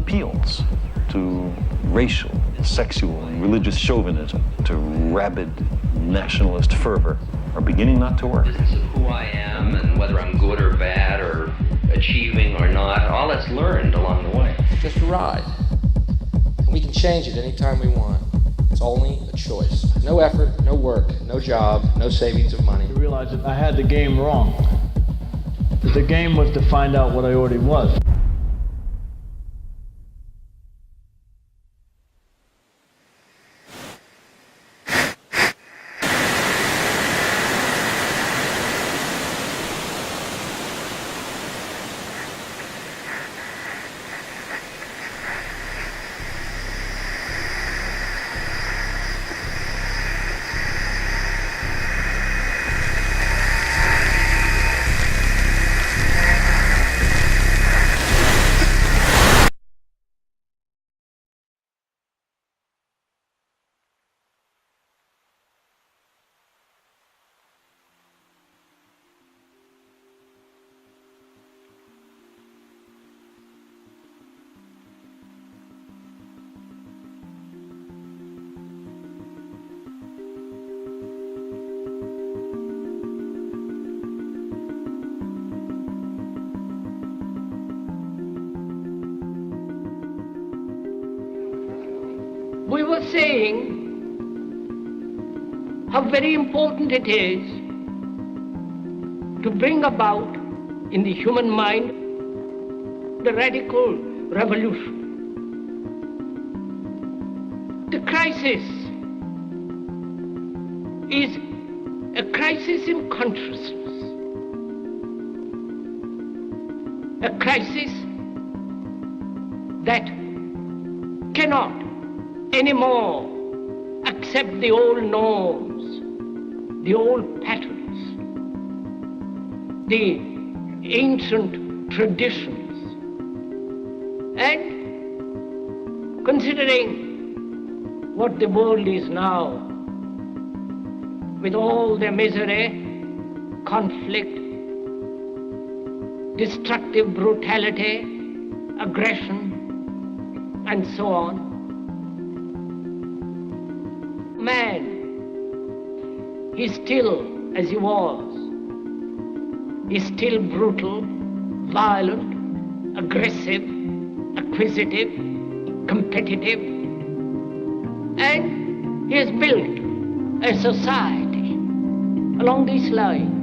appeals to racial, sexual, and religious chauvinism, to rabid nationalist fervor, are beginning not to work. Business of who I am and whether I'm good or bad or achieving or not, all that's learned along the way. Just a ride. And we can change it anytime we want. It's only a choice. No effort, no work, no job, no savings of money. I realized that I had the game wrong. That the game was to find out what I already was. We were saying how very important it is to bring about in the human mind the radical revolution. The crisis is a crisis in consciousness, a crisis that cannot anymore accept the old norms, the old patterns, the ancient traditions. And considering what the world is now, with all their misery, conflict, destructive brutality, aggression, and so on, man is still as he was. He's still brutal, violent, aggressive, acquisitive, competitive, and he has built a society along these lines.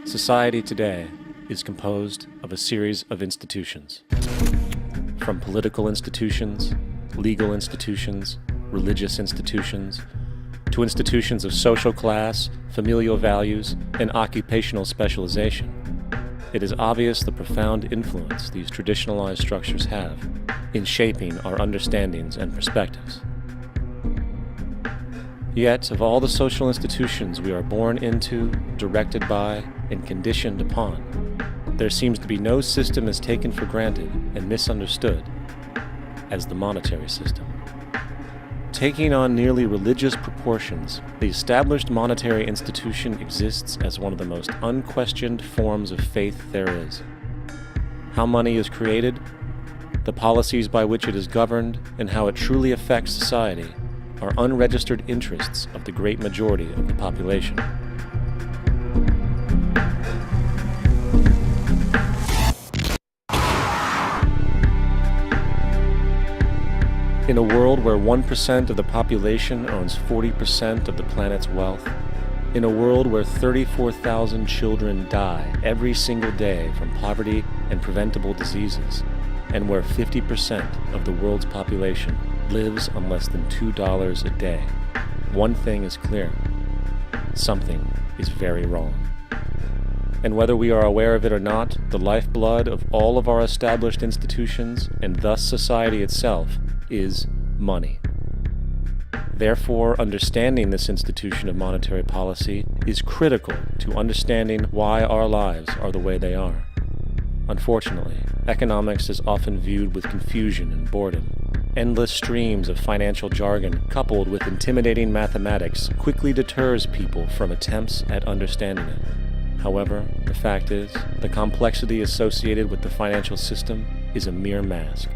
Society today is composed of a series of institutions. From political institutions, legal institutions, religious institutions, to institutions of social class, familial values, and occupational specialization. It is obvious the profound influence these traditionalized structures have in shaping our understandings and perspectives. Yet, of all the social institutions we are born into, directed by, and conditioned upon, there seems to be no system as taken for granted and misunderstood as the monetary system. Taking on nearly religious proportions, the established monetary institution exists as one of the most unquestioned forms of faith there is. How money is created, the policies by which it is governed, and how it truly affects society are unregistered interests of the great majority of the population. In a world where 1% of the population owns 40% of the planet's wealth, in a world where 34,000 children die every single day from poverty and preventable diseases, and where 50% of the world's population lives on less than $2 a day, one thing is clear: something is very wrong. And whether we are aware of it or not, the lifeblood of all of our established institutions, and thus society itself, is money. Therefore, understanding this institution of monetary policy is critical to understanding why our lives are the way they are. Unfortunately, economics is often viewed with confusion and boredom. Endless streams of financial jargon coupled with intimidating mathematics quickly deters people from attempts at understanding it. However, the fact is, the complexity associated with the financial system is a mere mask,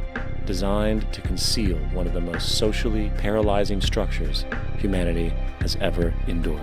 designed to conceal one of the most socially paralyzing structures humanity has ever endured.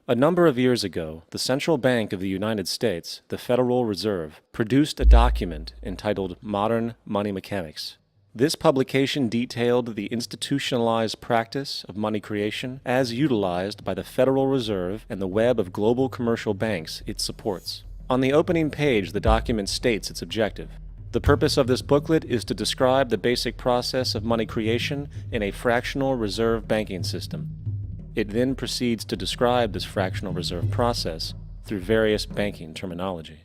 A number of years ago, the Central Bank of the United States, the Federal Reserve, produced a document entitled Modern Money Mechanics. This publication detailed the institutionalized practice of money creation as utilized by the Federal Reserve and the web of global commercial banks it supports. On the opening page, the document states its objective. The purpose of this booklet is to describe the basic process of money creation in a fractional reserve banking system. It then proceeds to describe this fractional reserve process through various banking terminology,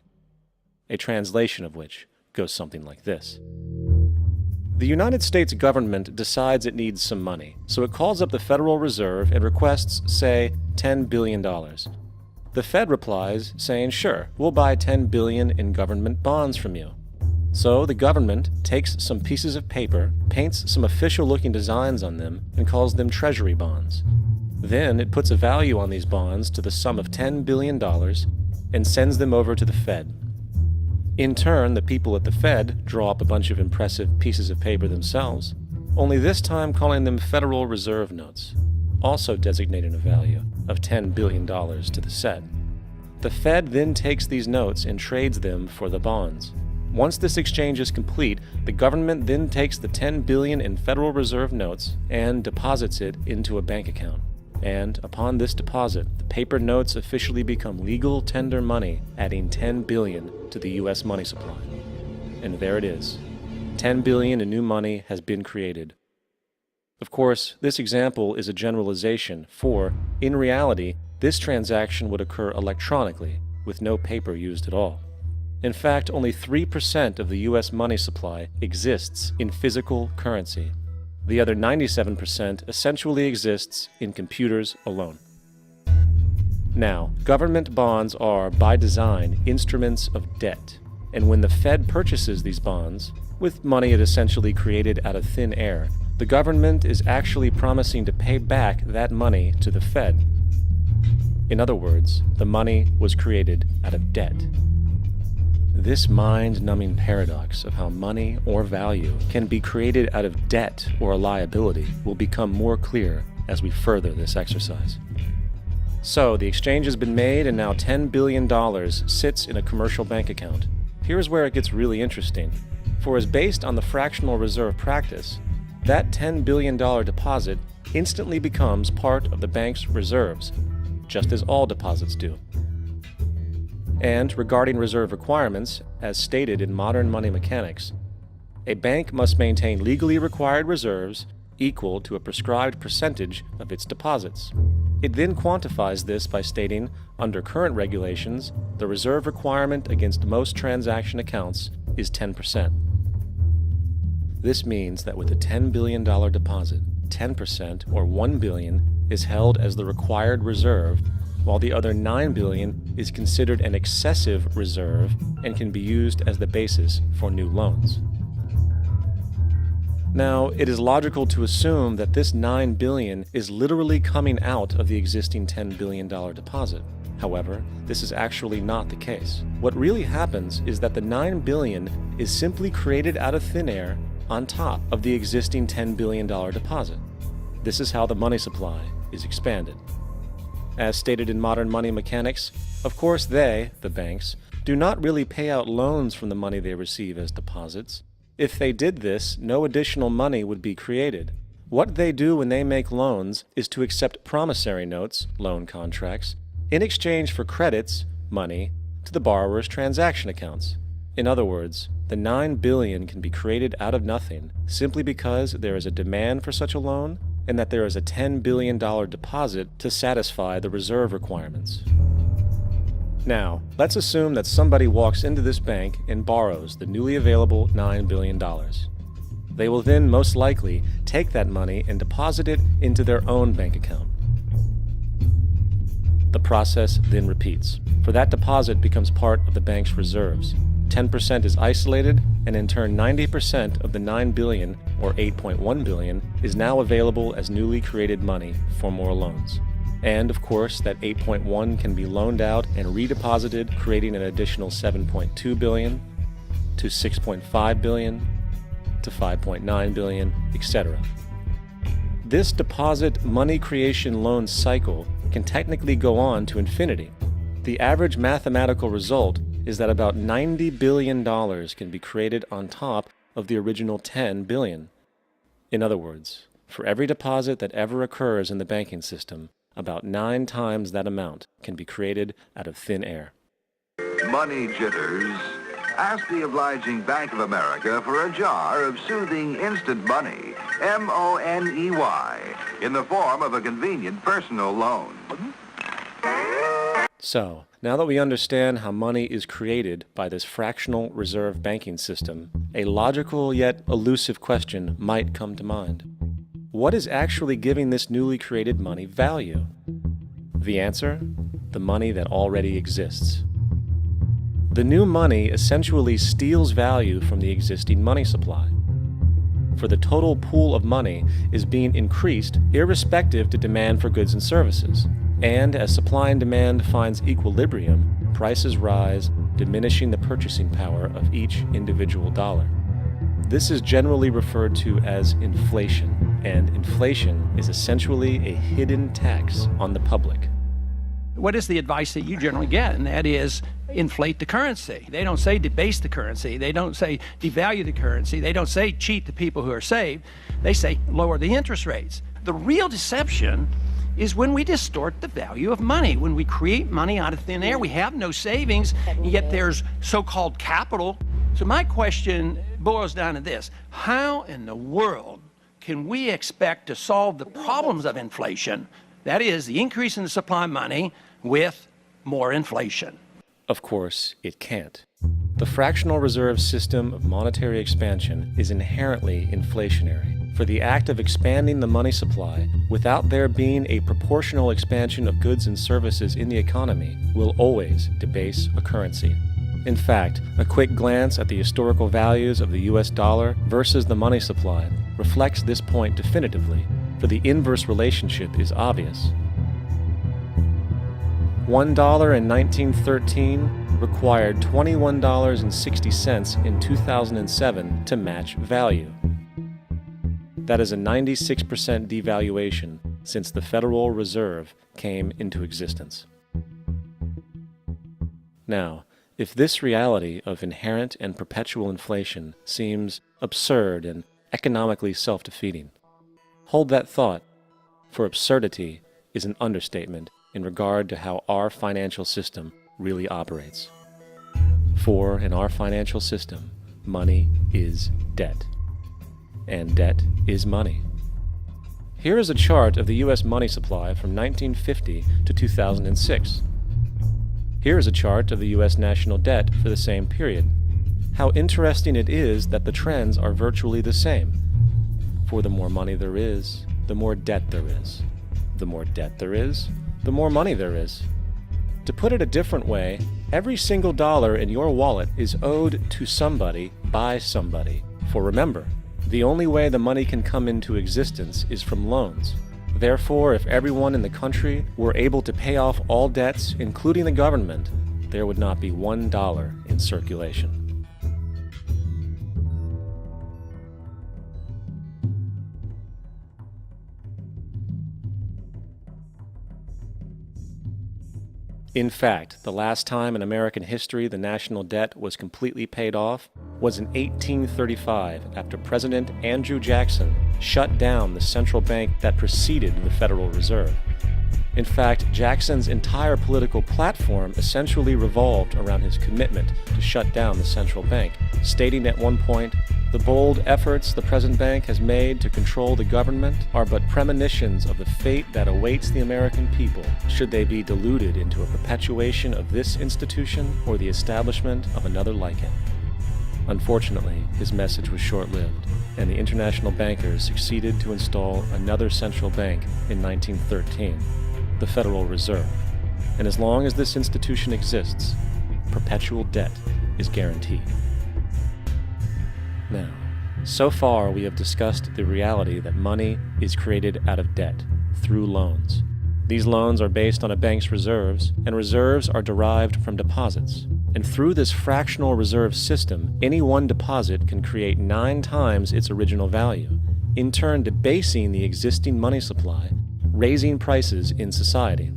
a translation of which goes something like this. The United States government decides it needs some money, so it calls up the Federal Reserve and requests, say, $10 billion. The Fed replies, saying, sure, we'll buy $10 billion in government bonds from you. So the government takes some pieces of paper, paints some official-looking designs on them, and calls them treasury bonds. Then it puts a value on these bonds to the sum of $10 billion and sends them over to the Fed. In turn, the people at the Fed draw up a bunch of impressive pieces of paper themselves, only this time calling them Federal Reserve notes, also designating a value of $10 billion to the Fed. The Fed then takes these notes and trades them for the bonds. Once this exchange is complete, the government then takes the $10 billion in Federal Reserve notes and deposits it into a bank account. And upon this deposit, the paper notes officially become legal tender money, adding $10 billion to the U.S. money supply. And there it is. $10 billion in new money has been created. Of course, this example is a generalization, for, in reality, this transaction would occur electronically, with no paper used at all. In fact, only 3% of the U.S. money supply exists in physical currency. The other 97% essentially exists in computers alone. Now, government bonds are, by design, instruments of debt, and when the Fed purchases these bonds, with money it essentially created out of thin air, the government is actually promising to pay back that money to the Fed. In other words, the money was created out of debt. This mind-numbing paradox of how money or value can be created out of debt or a liability will become more clear as we further this exercise. So, the exchange has been made and now $10 billion sits in a commercial bank account. Here's where it gets really interesting. For as based on the fractional reserve practice, that $10 billion deposit instantly becomes part of the bank's reserves, just as all deposits do. And regarding reserve requirements, as stated in modern money mechanics, a bank must maintain legally required reserves equal to a prescribed percentage of its deposits. It then quantifies this by stating, under current regulations, the reserve requirement against most transaction accounts is 10%. This means that with a $10 billion deposit, 10%, or $1 billion, is held as the required reserve, while the other $9 billion is considered an excessive reserve and can be used as the basis for new loans. Now, it is logical to assume that this $9 billion is literally coming out of the existing $10 billion deposit, However, this is actually not the case. What really happens is that the $9 billion is simply created out of thin air on top of the existing $10 billion deposit. This is how the money supply is expanded. As stated in modern money mechanics, of course they, the banks, do not really pay out loans from the money they receive as deposits. If they did this, no additional money would be created. What they do when they make loans is to accept promissory notes, loan contracts, in exchange for credits, money, to the borrower's transaction accounts. In other words, the $9 billion can be created out of nothing simply because there is a demand for such a loan and that there is a $10 billion deposit to satisfy the reserve requirements. Now, let's assume that somebody walks into this bank and borrows the newly available $9 billion. They will then most likely take that money and deposit it into their own bank account. The process then repeats, for that deposit becomes part of the bank's reserves. 10% is isolated, and in turn 90% of the $9 billion, or $8.1 billion, is now available as newly created money for more loans. And of course, that 8.1 can be loaned out and redeposited, creating an additional 7.2 billion, to 6.5 billion, to 5.9 billion, etc. This deposit money creation loan cycle can technically go on to infinity. The average mathematical result is that about $90 billion can be created on top of the original $10 billion. In other words, for every deposit that ever occurs in the banking system, about 9 times that amount can be created out of thin air. Money jitters. Ask the obliging Bank of America for a jar of soothing instant money, M-O-N-E-Y, in the form of a convenient personal loan. So, now that we understand how money is created by this fractional reserve banking system, a logical yet elusive question might come to mind. What is actually giving this newly created money value? The answer? The money that already exists. The new money essentially steals value from the existing money supply. For the total pool of money is being increased irrespective to demand for goods and services. And as supply and demand finds equilibrium, prices rise, diminishing the purchasing power of each individual dollar. This is generally referred to as inflation, and inflation is essentially a hidden tax on the public. What is the advice that you generally get? And that is inflate the currency. They don't say debase the currency. They don't say devalue the currency. They don't say cheat the people who are saved. They say lower the interest rates. The real deception is when we distort the value of money. When we create money out of thin air, we have no savings, and yet there's so-called capital. So my question boils down to this: how in the world can we expect to solve the problems of inflation, that is, the increase in the supply of money, with more inflation? Of course, it can't. The fractional reserve system of monetary expansion is inherently inflationary. For the act of expanding the money supply, without there being a proportional expansion of goods and services in the economy, will always debase a currency. In fact, a quick glance at the historical values of the US dollar versus the money supply reflects this point definitively, for the inverse relationship is obvious. $1 in 1913 required $21.60 in 2007 to match value. That is a 96% devaluation since the Federal Reserve came into existence. Now, if this reality of inherent and perpetual inflation seems absurd and economically self-defeating, hold that thought, for absurdity is an understatement in regard to how our financial system really operates. For in our financial system, money is debt. And debt is money. Here is a chart of the U.S. money supply from 1950 to 2006. Here is a chart of the U.S. national debt for the same period. How interesting it is that the trends are virtually the same. For the more money there is, the more debt there is. The more debt there is, the more money there is. To put it a different way, every single dollar in your wallet is owed to somebody by somebody. For remember, the only way the money can come into existence is from loans. Therefore, if everyone in the country were able to pay off all debts, including the government, there would not be $1 in circulation. In fact, the last time in American history the national debt was completely paid off was in 1835, after President Andrew Jackson shut down the central bank that preceded the Federal Reserve. In fact, Jackson's entire political platform essentially revolved around his commitment to shut down the central bank, stating at one point, "The bold efforts the present bank has made to control the government are but premonitions of the fate that awaits the American people, should they be deluded into a perpetuation of this institution or the establishment of another like it." Unfortunately, his message was short-lived, and the international bankers succeeded to install another central bank in 1913, the Federal Reserve. And as long as this institution exists, perpetual debt is guaranteed. Now, so far we have discussed the reality that money is created out of debt, through loans. These loans are based on a bank's reserves, and reserves are derived from deposits. And through this fractional reserve system, any one deposit can create 9 times its original value, in turn debasing the existing money supply, raising prices in society.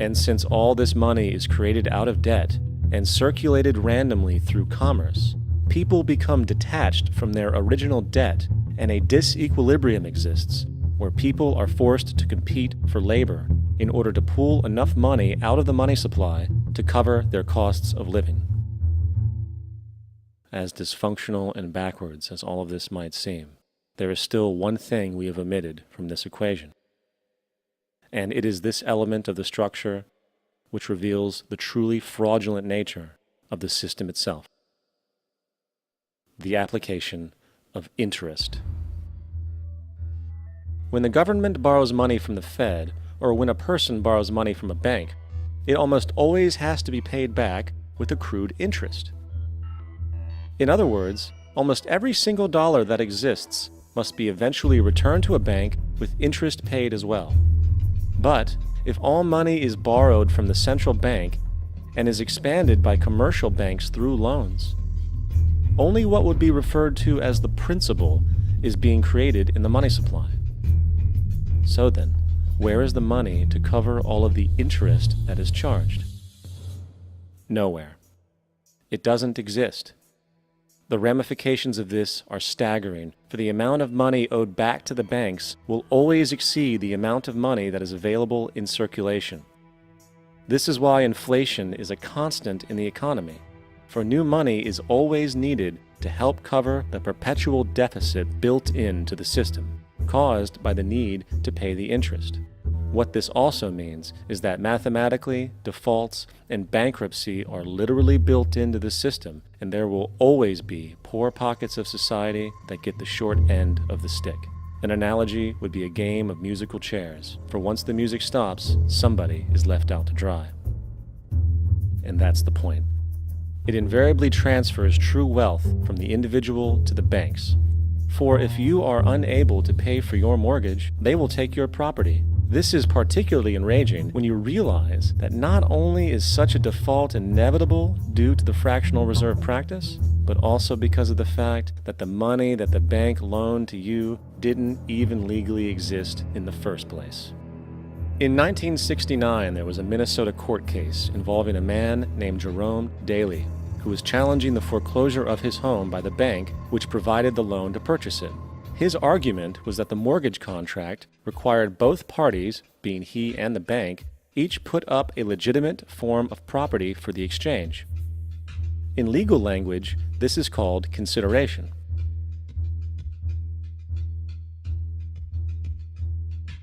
And since all this money is created out of debt and circulated randomly through commerce, people become detached from their original debt, and a disequilibrium exists where people are forced to compete for labor in order to pool enough money out of the money supply to cover their costs of living. As dysfunctional and backwards as all of this might seem, there is still one thing we have omitted from this equation. And it is this element of the structure which reveals the truly fraudulent nature of the system itself: the application of interest. When the government borrows money from the Fed, or when a person borrows money from a bank, it almost always has to be paid back with accrued interest. In other words, almost every single dollar that exists must be eventually returned to a bank with interest paid as well. But if all money is borrowed from the central bank and is expanded by commercial banks through loans, only what would be referred to as the principal is being created in the money supply. So then, where is the money to cover all of the interest that is charged? Nowhere. It doesn't exist. The ramifications of this are staggering, for the amount of money owed back to the banks will always exceed the amount of money that is available in circulation. This is why inflation is a constant in the economy, for new money is always needed to help cover the perpetual deficit built into the system, caused by the need to pay the interest. What this also means is that mathematically, defaults and bankruptcy are literally built into the system, and there will always be poor pockets of society that get the short end of the stick. An analogy would be a game of musical chairs, for once the music stops, somebody is left out to dry. And that's the point. It invariably transfers true wealth from the individual to the banks. For if you are unable to pay for your mortgage, they will take your property. This is particularly enraging when you realize that not only is such a default inevitable due to the fractional reserve practice, but also because of the fact that the money that the bank loaned to you didn't even legally exist in the first place. In 1969, there was a Minnesota court case involving a man named Jerome Daly, who was challenging the foreclosure of his home by the bank which provided the loan to purchase it. His argument was that the mortgage contract required both parties, being he and the bank, each put up a legitimate form of property for the exchange. In legal language, this is called consideration.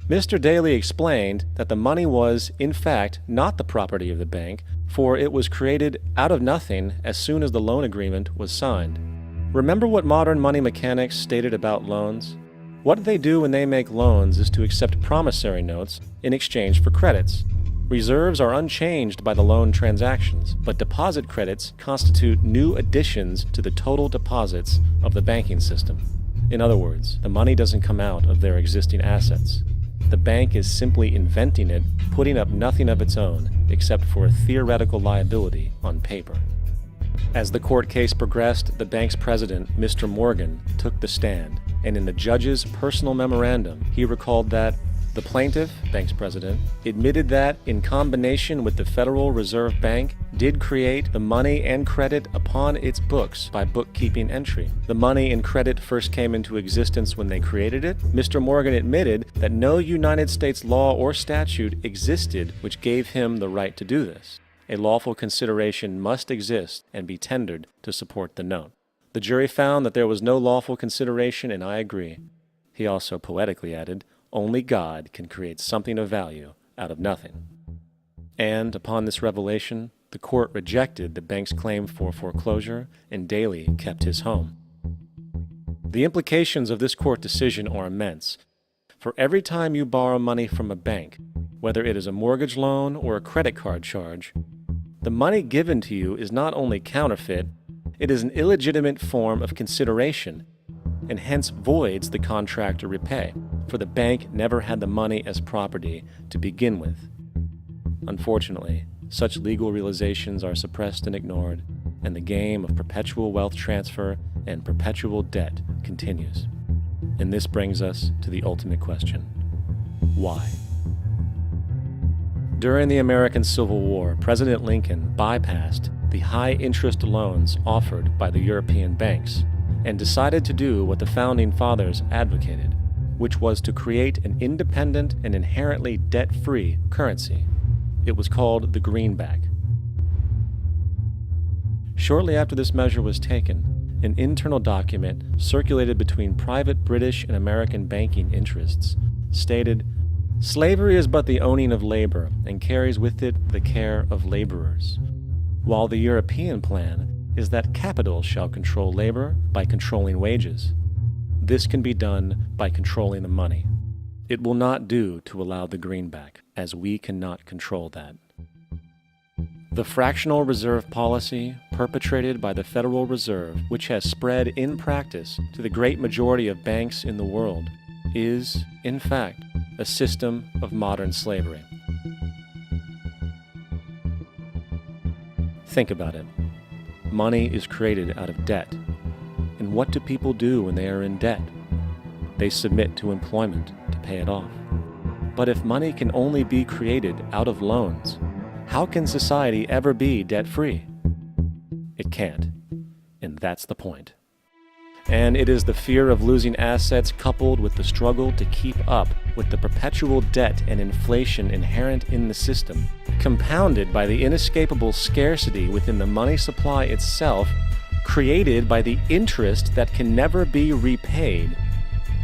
Mr. Daly explained that the money was, in fact, not the property of the bank, for it was created out of nothing as soon as the loan agreement was signed. Remember what modern money mechanics stated about loans? What they do when they make loans is to accept promissory notes in exchange for credits. Reserves are unchanged by the loan transactions, but deposit credits constitute new additions to the total deposits of the banking system. In other words, the money doesn't come out of their existing assets. the bank is simply inventing it, putting up nothing of its own except for a theoretical liability on paper. As the court case progressed, the bank's president, Mr. Morgan, took the stand, and in the judge's personal memorandum, he recalled that the plaintiff, bank's president, admitted that, in combination with the Federal Reserve Bank, did create the money and credit upon its books by bookkeeping entry. The money and credit first came into existence when they created it. Mr. Morgan admitted that no United States law or statute existed which gave him the right to do this. A lawful consideration must exist and be tendered to support the note. The jury found that there was no lawful consideration, and I agree. He also poetically added, "Only God can create something of value out of nothing." And upon this revelation, the court rejected the bank's claim for foreclosure, and Daly kept his home. The implications of this court decision are immense. For every time you borrow money from a bank, whether it is a mortgage loan or a credit card charge, the money given to you is not only counterfeit, it is an illegitimate form of consideration, and hence voids the contract to repay, for the bank never had the money as property to begin with. Unfortunately, such legal realizations are suppressed and ignored, and the game of perpetual wealth transfer and perpetual debt continues. And this brings us to the ultimate question: why? During the American Civil War, President Lincoln bypassed the high-interest loans offered by the European banks and decided to do what the Founding Fathers advocated, which was to create an independent and inherently debt-free currency. It was called the greenback. Shortly after this measure was taken, an internal document circulated between private British and American banking interests stated, "Slavery is but the owning of labor and carries with it the care of laborers, while the European plan is that capital shall control labor by controlling wages. This can be done by controlling the money. It will not do to allow the greenback, as we cannot control that." The fractional reserve policy perpetrated by the Federal Reserve, which has spread in practice to the great majority of banks in the world, is, in fact, a system of modern slavery. Think about it. Money is created out of debt. And what do people do when they are in debt? They submit to employment to pay it off. But if money can only be created out of loans, how can society ever be debt-free? It can't. And that's the point. And it is the fear of losing assets coupled with the struggle to keep up with the perpetual debt and inflation inherent in the system, compounded by the inescapable scarcity within the money supply itself, created by the interest that can never be repaid,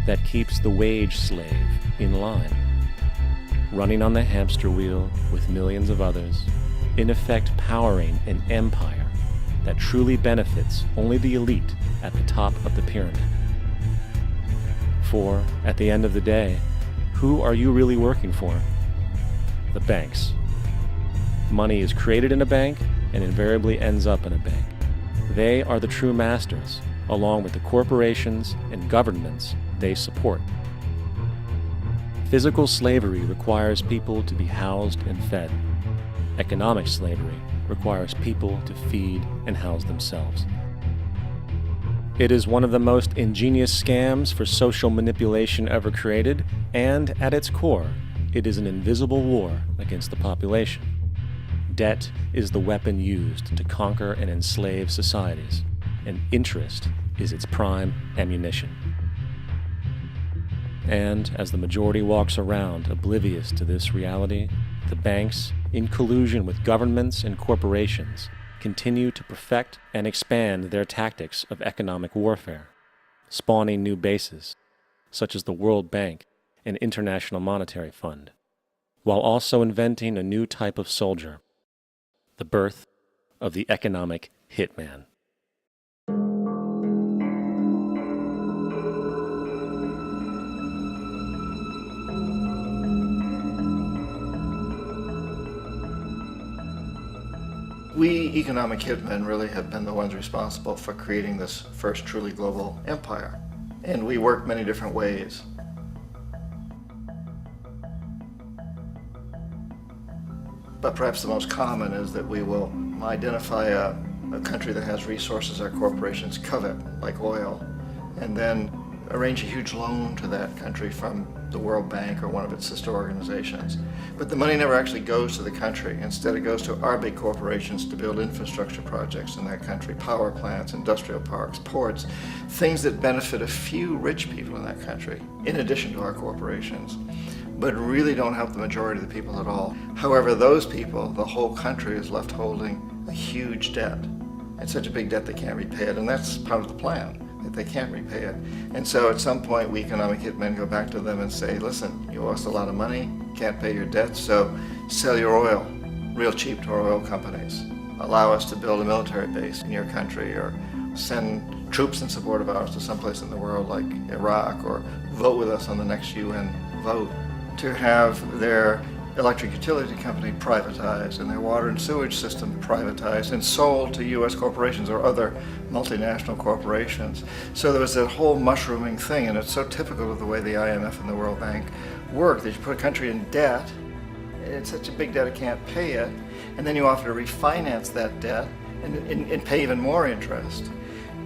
that keeps the wage slave in line, running on the hamster wheel with millions of others, in effect powering an empire that truly benefits only the elite at the top of the pyramid. For, at the end of the day, who are you really working for? The banks. Money is created in a bank and invariably ends up in a bank. They are the true masters, along with the corporations and governments they support. Physical slavery requires people to be housed and fed. Economic slavery requires people to feed and house themselves. It is one of the most ingenious scams for social manipulation ever created, and at its core, it is an invisible war against the population. Debt is the weapon used to conquer and enslave societies, and interest is its prime ammunition. And as the majority walks around oblivious to this reality, the banks, in collusion with governments and corporations, continue to perfect and expand their tactics of economic warfare, spawning new bases, such as the World Bank and International Monetary Fund, while also inventing a new type of soldier, the birth of the economic hitman. We economic hitmen really have been the ones responsible for creating this first truly global empire. And we work many different ways. But perhaps the most common is that we will identify a country that has resources our corporations covet, like oil, and then arrange a huge loan to that country from the World Bank or one of its sister organizations. But the money never actually goes to the country. Instead, it goes to our big corporations to build infrastructure projects in that country, power plants, industrial parks, ports, things that benefit a few rich people in that country, in addition to our corporations, but really don't help the majority of the people at all. However, those people, the whole country is left holding a huge debt. It's such a big debt they can't repay it, and that's part of the plan. They can't repay it. And so at some point, we economic hitmen go back to them and say, listen, you owe us a lot of money, can't pay your debt, so sell your oil real cheap to our oil companies. Allow us to build a military base in your country, or send troops in support of ours to someplace in the world like Iraq, or vote with us on the next UN vote. To have their electric utility company privatized and their water and sewage system privatized and sold to U.S. corporations or other multinational corporations. So there was that whole mushrooming thing, and it's so typical of the way the IMF and the World Bank work, that you put a country in debt, it's such a big debt it can't pay it, and then you offer to refinance that debt and pay even more interest.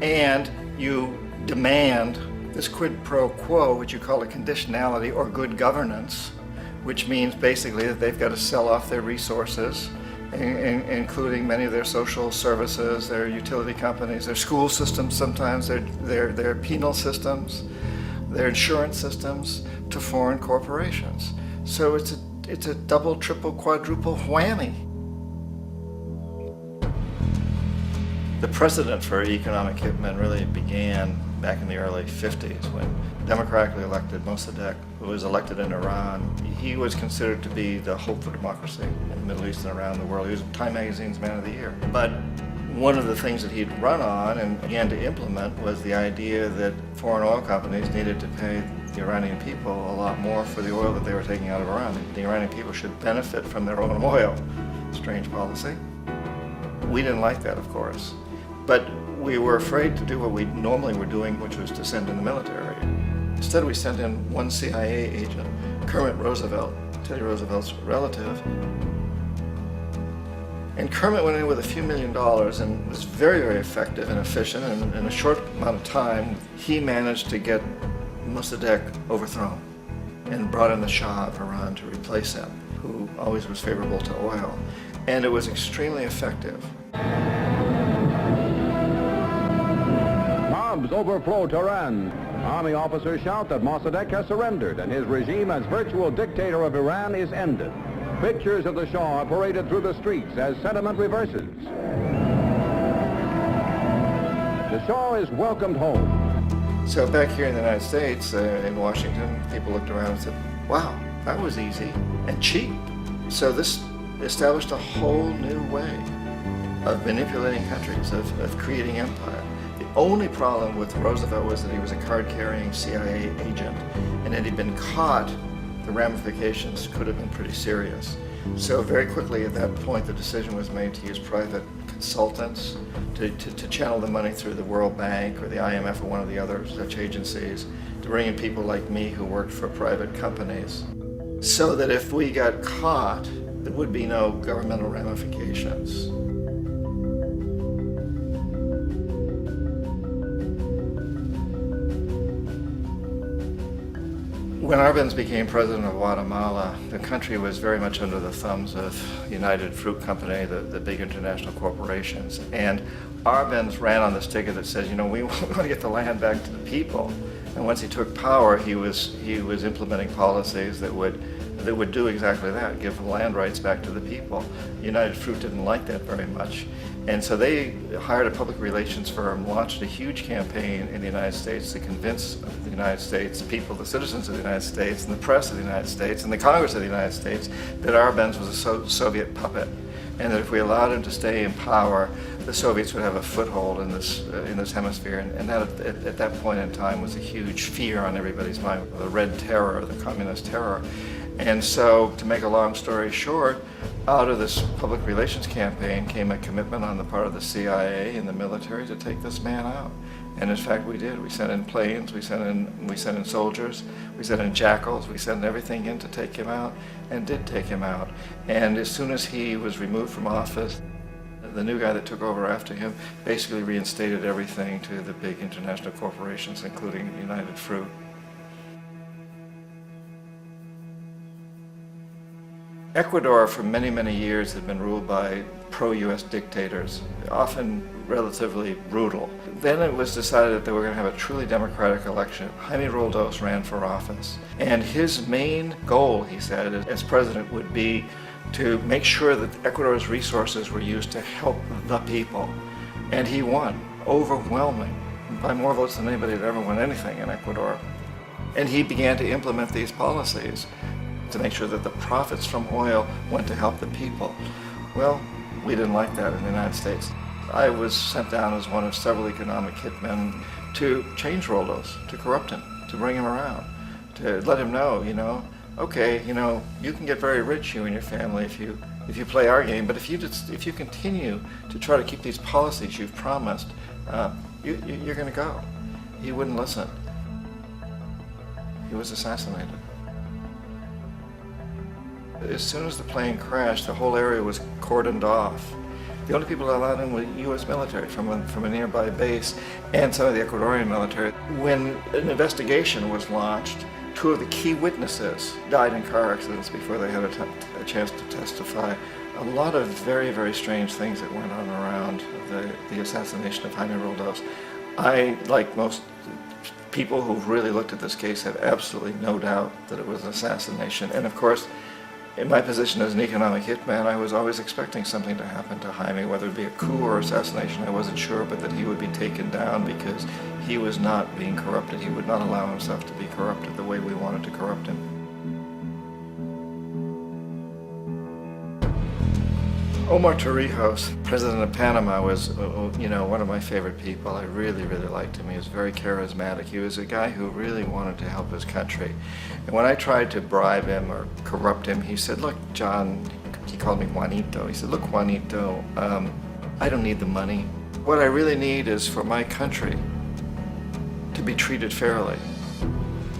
And you demand this quid pro quo, which you call a conditionality or good governance, which means basically that they've got to sell off their resources, including many of their social services, their utility companies, their school systems sometimes, their penal systems, their insurance systems, to foreign corporations. So it's a double, triple, quadruple whammy. The precedent for economic hitmen really began back in the early 50s when democratically elected Mossadegh, who was elected in Iran, he was considered to be the hope for democracy in the Middle East and around the world. He was Time Magazine's Man of the Year. But one of the things that he'd run on and began to implement was the idea that foreign oil companies needed to pay the Iranian people a lot more for the oil that they were taking out of Iran. The Iranian people should benefit from their own oil. Strange policy. We didn't like that, of course. But we were afraid to do what we normally were doing, which was to send in the military. Instead, we sent in one CIA agent, Kermit Roosevelt, Teddy Roosevelt's relative. And Kermit went in with a few $1 million and was very, very effective and efficient. And in a short amount of time, he managed to get Mossadegh overthrown and brought in the Shah of Iran to replace him, who always was favorable to oil. And it was extremely effective. Mobs overflow Tehran. Army officers shout that Mossadegh has surrendered and his regime as virtual dictator of Iran is ended. Pictures of the Shah are paraded through the streets as sentiment reverses. The Shah is welcomed home. So back here in the United States, in Washington, people looked around and said, wow, that was easy and cheap. So this established a whole new way of manipulating countries, of creating empire. The only problem with Roosevelt was that he was a card-carrying CIA agent, and had he been caught, the ramifications could have been pretty serious. So very quickly at that point, the decision was made to use private consultants to channel the money through the World Bank or the IMF or one of the other such agencies, to bring in people like me who worked for private companies, so that if we got caught, there would be no governmental ramifications. When Arbenz became president of Guatemala, the country was very much under the thumbs of United Fruit Company, the big international corporations. And Arbenz ran on this ticket that says, you know, we want to get the land back to the people. And once he took power, he was implementing policies that would do exactly that, give the land rights back to the people. United Fruit didn't like that very much. And so they hired a public relations firm, launched a huge campaign in the United States to convince the United States people, the citizens of the United States, and the press of the United States, and the Congress of the United States, that Arbenz was a Soviet puppet, and that if we allowed him to stay in power, the Soviets would have a foothold in this hemisphere. And that, at that point in time, was a huge fear on everybody's mind, the Red Terror, the communist terror. And so, to make a long story short, out of this public relations campaign came a commitment on the part of the CIA and the military to take this man out. And in fact, we did. We sent in planes, we sent in soldiers, we sent in jackals, we sent everything in to take him out, and did take him out. And as soon as he was removed from office, the new guy that took over after him basically reinstated everything to the big international corporations, including United Fruit. Ecuador for many, many years had been ruled by pro-US dictators, often relatively brutal. Then it was decided that they were going to have a truly democratic election. Jaime Roldos ran for office, and his main goal, he said, as president would be to make sure that Ecuador's resources were used to help the people. And he won, overwhelming, by more votes than anybody had ever won anything in Ecuador. And he began to implement these policies to make sure that the profits from oil went to help the people. Well, we didn't like that in the United States. I was sent down as one of several economic hitmen to change Roldos, to corrupt him, to bring him around, to let him know, okay, you can get very rich, you and your family, if you play our game, but if you continue to try to keep these policies you've promised, you're going to go. He wouldn't listen. He was assassinated. As soon as the plane crashed, the whole area was cordoned off. The only people allowed in were U.S. military from a nearby base and some of the Ecuadorian military. When an investigation was launched, 2 of the key witnesses died in car accidents before they had a chance to testify. A lot of very, very strange things that went on around the assassination of Jaime Roldos. I, like most people who've really looked at this case, have absolutely no doubt that it was an assassination. And of course, in my position as an economic hitman, I was always expecting something to happen to Jaime, whether it be a coup or assassination, I wasn't sure, but that he would be taken down because he was not being corrupted. He would not allow himself to be corrupted the way we wanted to corrupt him. Omar Torrijos, president of Panama, was, one of my favorite people. I really, really liked him. He was very charismatic. He was a guy who really wanted to help his country. And when I tried to bribe him or corrupt him, he said, look, John, he called me Juanito. He said, look, Juanito, I don't need the money. What I really need is for my country to be treated fairly.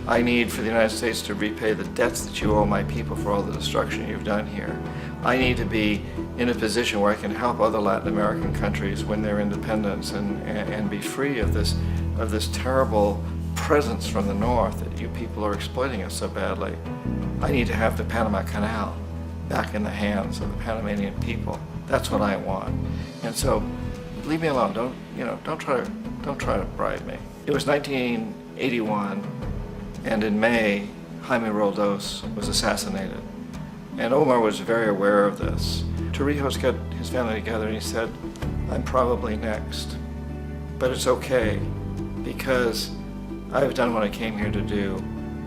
I need for the United States to repay the debts that you owe my people for all the destruction you've done here. I need to be in a position where I can help other Latin American countries win their independence and be free of this terrible presence from the north that you people are exploiting us so badly. I need to have the Panama Canal back in the hands of the Panamanian people. That's what I want. And so, leave me alone. Don't try to bribe me. It was 1981, and in May, Jaime Roldos was assassinated. And Omar was very aware of this. Torrijos got his family together and he said, I'm probably next, but it's okay because I've done what I came here to do.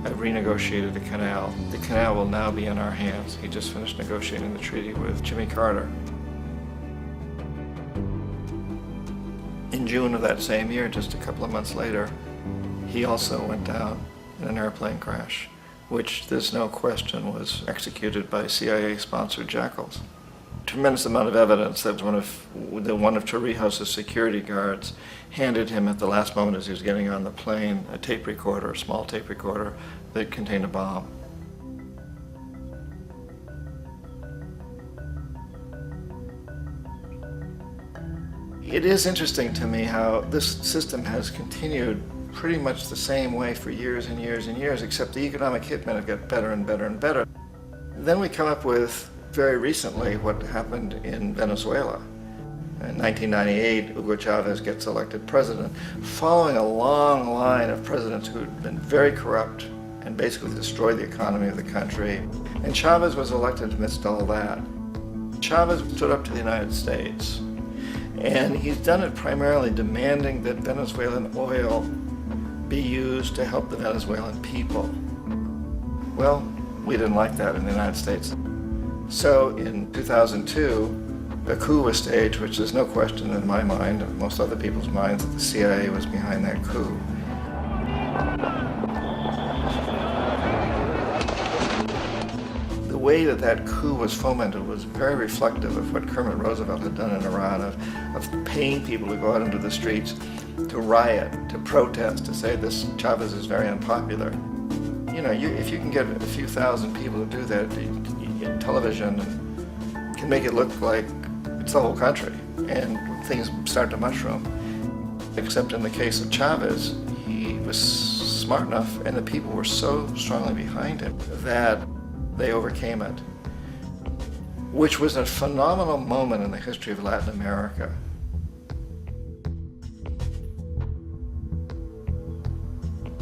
I've renegotiated the canal. The canal will now be in our hands. He just finished negotiating the treaty with Jimmy Carter. In June of that same year, just a couple of months later, he also went down in an airplane crash, which there's no question was executed by CIA-sponsored jackals. Tremendous amount of evidence that one of Torrijos' security guards handed him at the last moment as he was getting on the plane a tape recorder, a small tape recorder that contained a bomb. It is interesting to me how this system has continued pretty much the same way for years and years and years, except the economic hitmen have got better and better and better. Then we come up with, very recently, what happened in Venezuela. In 1998, Hugo Chavez gets elected president, following a long line of presidents who had been very corrupt and basically destroyed the economy of the country. And Chavez was elected amidst all that. Chavez stood up to the United States, and he's done it primarily demanding that Venezuelan oil be used to help the Venezuelan people. Well, we didn't like that in the United States. So in 2002, a coup was staged, which there's no question in my mind, and most other people's minds, that the CIA was behind that coup. The way that coup was fomented was very reflective of what Kermit Roosevelt had done in Iran, of paying people to go out into the streets to riot, to protest, to say this Chavez is very unpopular. You know, if you can get a few thousand people to do that, television can make it look like it's the whole country, and things start to mushroom. Except in the case of Chavez, he was smart enough, and the people were so strongly behind him that they overcame it, which was a phenomenal moment in the history of Latin America.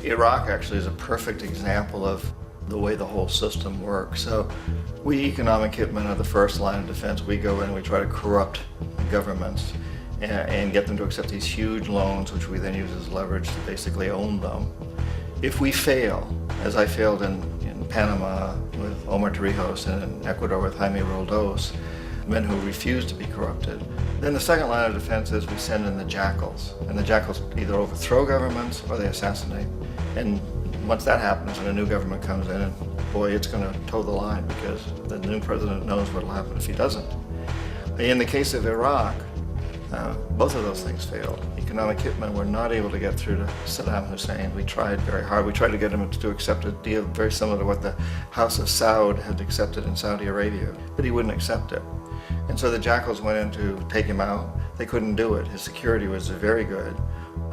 Iraq actually is a perfect example of the way the whole system works. So we economic hitmen are the first line of defense. We go in and we try to corrupt governments and get them to accept these huge loans, which we then use as leverage to basically own them. If we fail, as I failed in Panama with Omar Torrijos and in Ecuador with Jaime Roldos, men who refuse to be corrupted, then the second line of defense is we send in the jackals. And the jackals either overthrow governments or they assassinate. And once that happens and a new government comes in, and boy, it's going to toe the line because the new president knows what will happen if he doesn't. In the case of Iraq, both of those things failed. Economic hitmen were not able to get through to Saddam Hussein. We tried very hard. We tried to get him to accept a deal very similar to what the House of Saud had accepted in Saudi Arabia, but he wouldn't accept it. And so the jackals went in to take him out. They couldn't do it. His security was very good.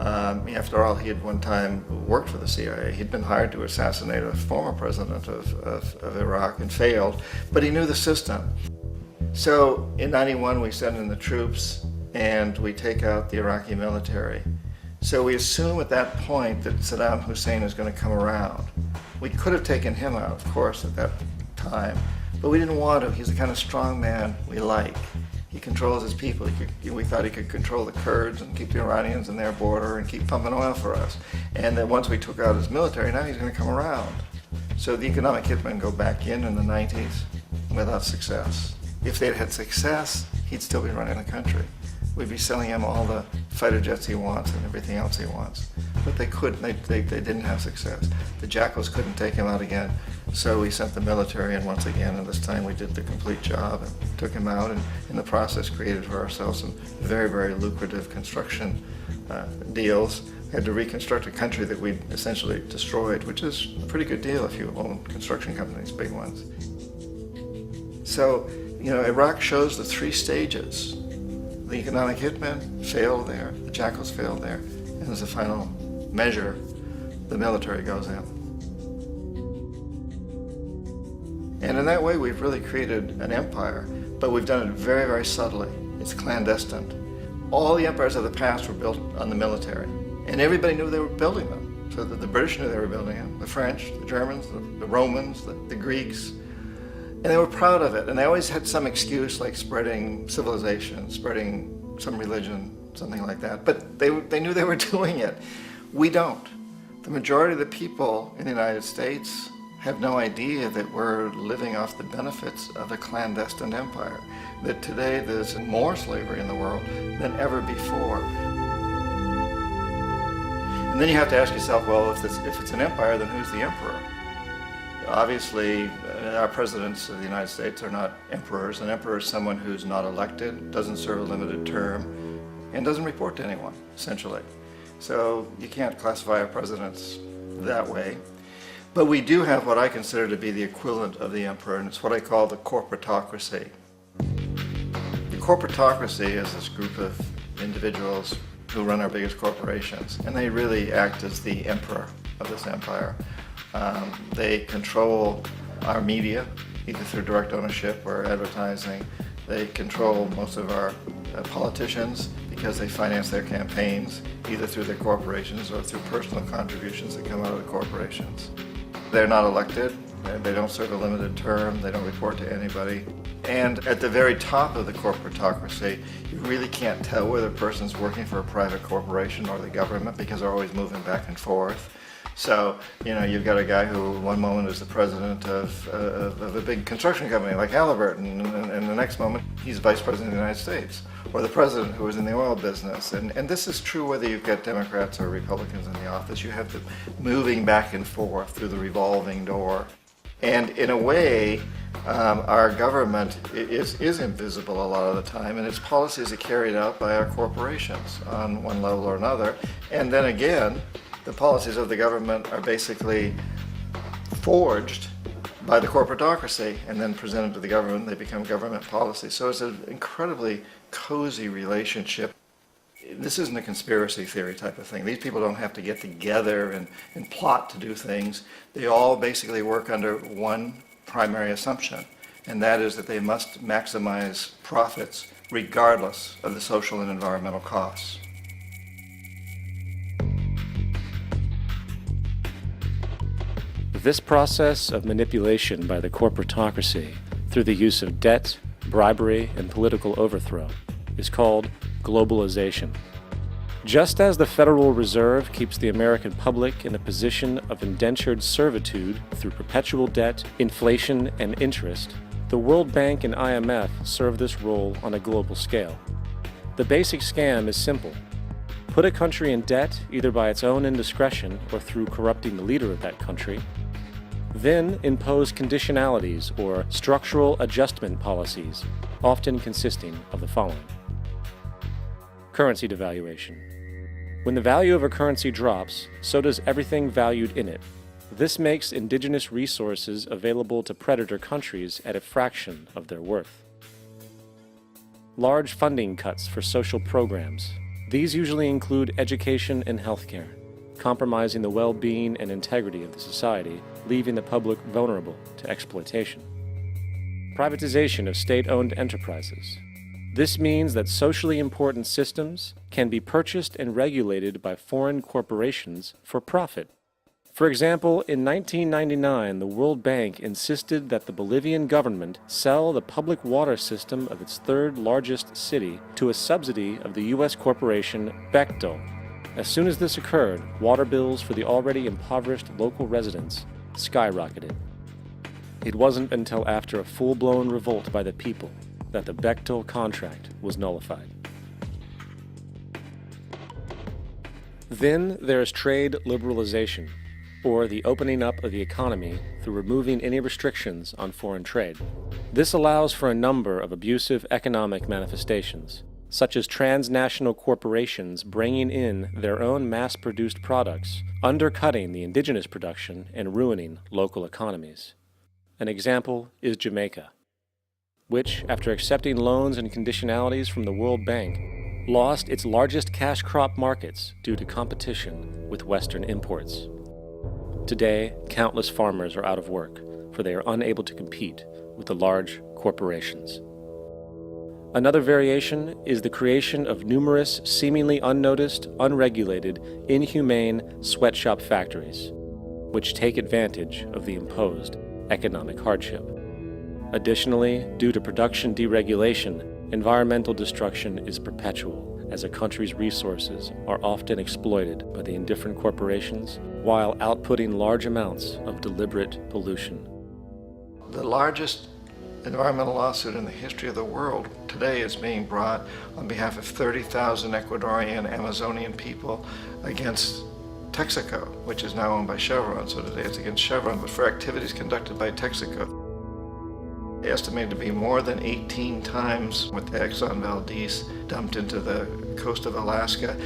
After all, he had one time worked for the CIA. He'd been hired to assassinate a former president of Iraq and failed, but he knew the system. So in '91, we send in the troops and we take out the Iraqi military. So we assume at that point that Saddam Hussein is going to come around. We could have taken him out, of course, at that time, but we didn't want to. He's the kind of strong man we like. He controls his people. We thought he could control the Kurds and keep the Iranians in their border and keep pumping oil for us. And then once we took out his military, now he's going to come around. So the economic hitmen go back in the 90s without success. If they'd had success, he'd still be running the country. We'd be selling him all the fighter jets he wants and everything else he wants. But they couldn't, they didn't have success. The jackals couldn't take him out again, so we sent the military in once again, and this time we did the complete job and took him out, and in the process created for ourselves some very, very lucrative construction deals. We had to reconstruct a country that we'd essentially destroyed, which is a pretty good deal if you own construction companies, big ones. So, you know, Iraq shows the three stages. The economic hitmen failed there, the jackals failed there, and as a final measure, the military goes in. And in that way, we've really created an empire, but we've done it very, very subtly. It's clandestine. All the empires of the past were built on the military, and everybody knew they were building them. So that the British knew they were building them, the French, the Germans, the Romans, the Greeks. And they were proud of it, and they always had some excuse like spreading civilization, spreading some religion, something like that. But they knew they were doing it. We don't. The majority of the people in the United States have no idea that we're living off the benefits of a clandestine empire, that today there's more slavery in the world than ever before. And then you have to ask yourself, well, if it's an empire, then who's the emperor? Obviously, our presidents of the United States are not emperors. An emperor is someone who's not elected, doesn't serve a limited term, and doesn't report to anyone, essentially. So you can't classify our presidents that way. But we do have what I consider to be the equivalent of the emperor, and it's what I call the corporatocracy. The corporatocracy is this group of individuals who run our biggest corporations, and they really act as the emperor of this empire. They control our media, either through direct ownership or advertising. They control most of our politicians because they finance their campaigns, either through their corporations or through personal contributions that come out of the corporations. They're not elected, they don't serve a limited term, they don't report to anybody. And at the very top of the corporatocracy, you really can't tell whether a person's working for a private corporation or the government because they're always moving back and forth. So, you know, you've got a guy who one moment is the president of a big construction company like Halliburton, and the next moment he's vice president of the United States, or the president who is in the oil business. And this is true whether you've got Democrats or Republicans in the office. You have them moving back and forth through the revolving door. And in a way, our government is invisible a lot of the time, and its policies are carried out by our corporations on one level or another. And then again, the policies of the government are basically forged by the corporatocracy and then presented to the government. They become government policies. So it's an incredibly cozy relationship. This isn't a conspiracy theory type of thing. These people don't have to get together and plot to do things. They all basically work under one primary assumption, and that is that they must maximize profits regardless of the social and environmental costs. This process of manipulation by the corporatocracy through the use of debt, bribery, and political overthrow is called globalization. Just as the Federal Reserve keeps the American public in a position of indentured servitude through perpetual debt, inflation, and interest, the World Bank and IMF serve this role on a global scale. The basic scam is simple. Put a country in debt either by its own indiscretion or through corrupting the leader of that country, then impose conditionalities or structural adjustment policies, often consisting of the following. Currency devaluation. When the value of a currency drops, so does everything valued in it. This makes indigenous resources available to predator countries at a fraction of their worth. Large funding cuts for social programs. These usually include education and healthcare, compromising the well-being and integrity of the society, leaving the public vulnerable to exploitation. Privatization of state-owned enterprises. This means that socially important systems can be purchased and regulated by foreign corporations for profit. For example, in 1999, the World Bank insisted that the Bolivian government sell the public water system of its third largest city to a subsidy of the U.S. corporation Bechtel. As soon as this occurred, water bills for the already impoverished local residents skyrocketed. It wasn't until after a full-blown revolt by the people that the Bechtel contract was nullified. Then there is trade liberalization, or the opening up of the economy through removing any restrictions on foreign trade. This allows for a number of abusive economic manifestations, such as transnational corporations bringing in their own mass-produced products, undercutting the indigenous production and ruining local economies. An example is Jamaica, which, after accepting loans and conditionalities from the World Bank, lost its largest cash crop markets due to competition with Western imports. Today, countless farmers are out of work, for they are unable to compete with the large corporations. Another variation is the creation of numerous, seemingly unnoticed, unregulated, inhumane sweatshop factories, which take advantage of the imposed economic hardship. Additionally, due to production deregulation, environmental destruction is perpetual, as a country's resources are often exploited by the indifferent corporations while outputting large amounts of deliberate pollution. The largest environmental lawsuit in the history of the world today is being brought on behalf of 30,000 Ecuadorian Amazonian people against Texaco, which is now owned by Chevron. So today it's against Chevron, but for activities conducted by Texaco. Estimated to be more than 18 times what the Exxon Valdez dumped into the coast of Alaska.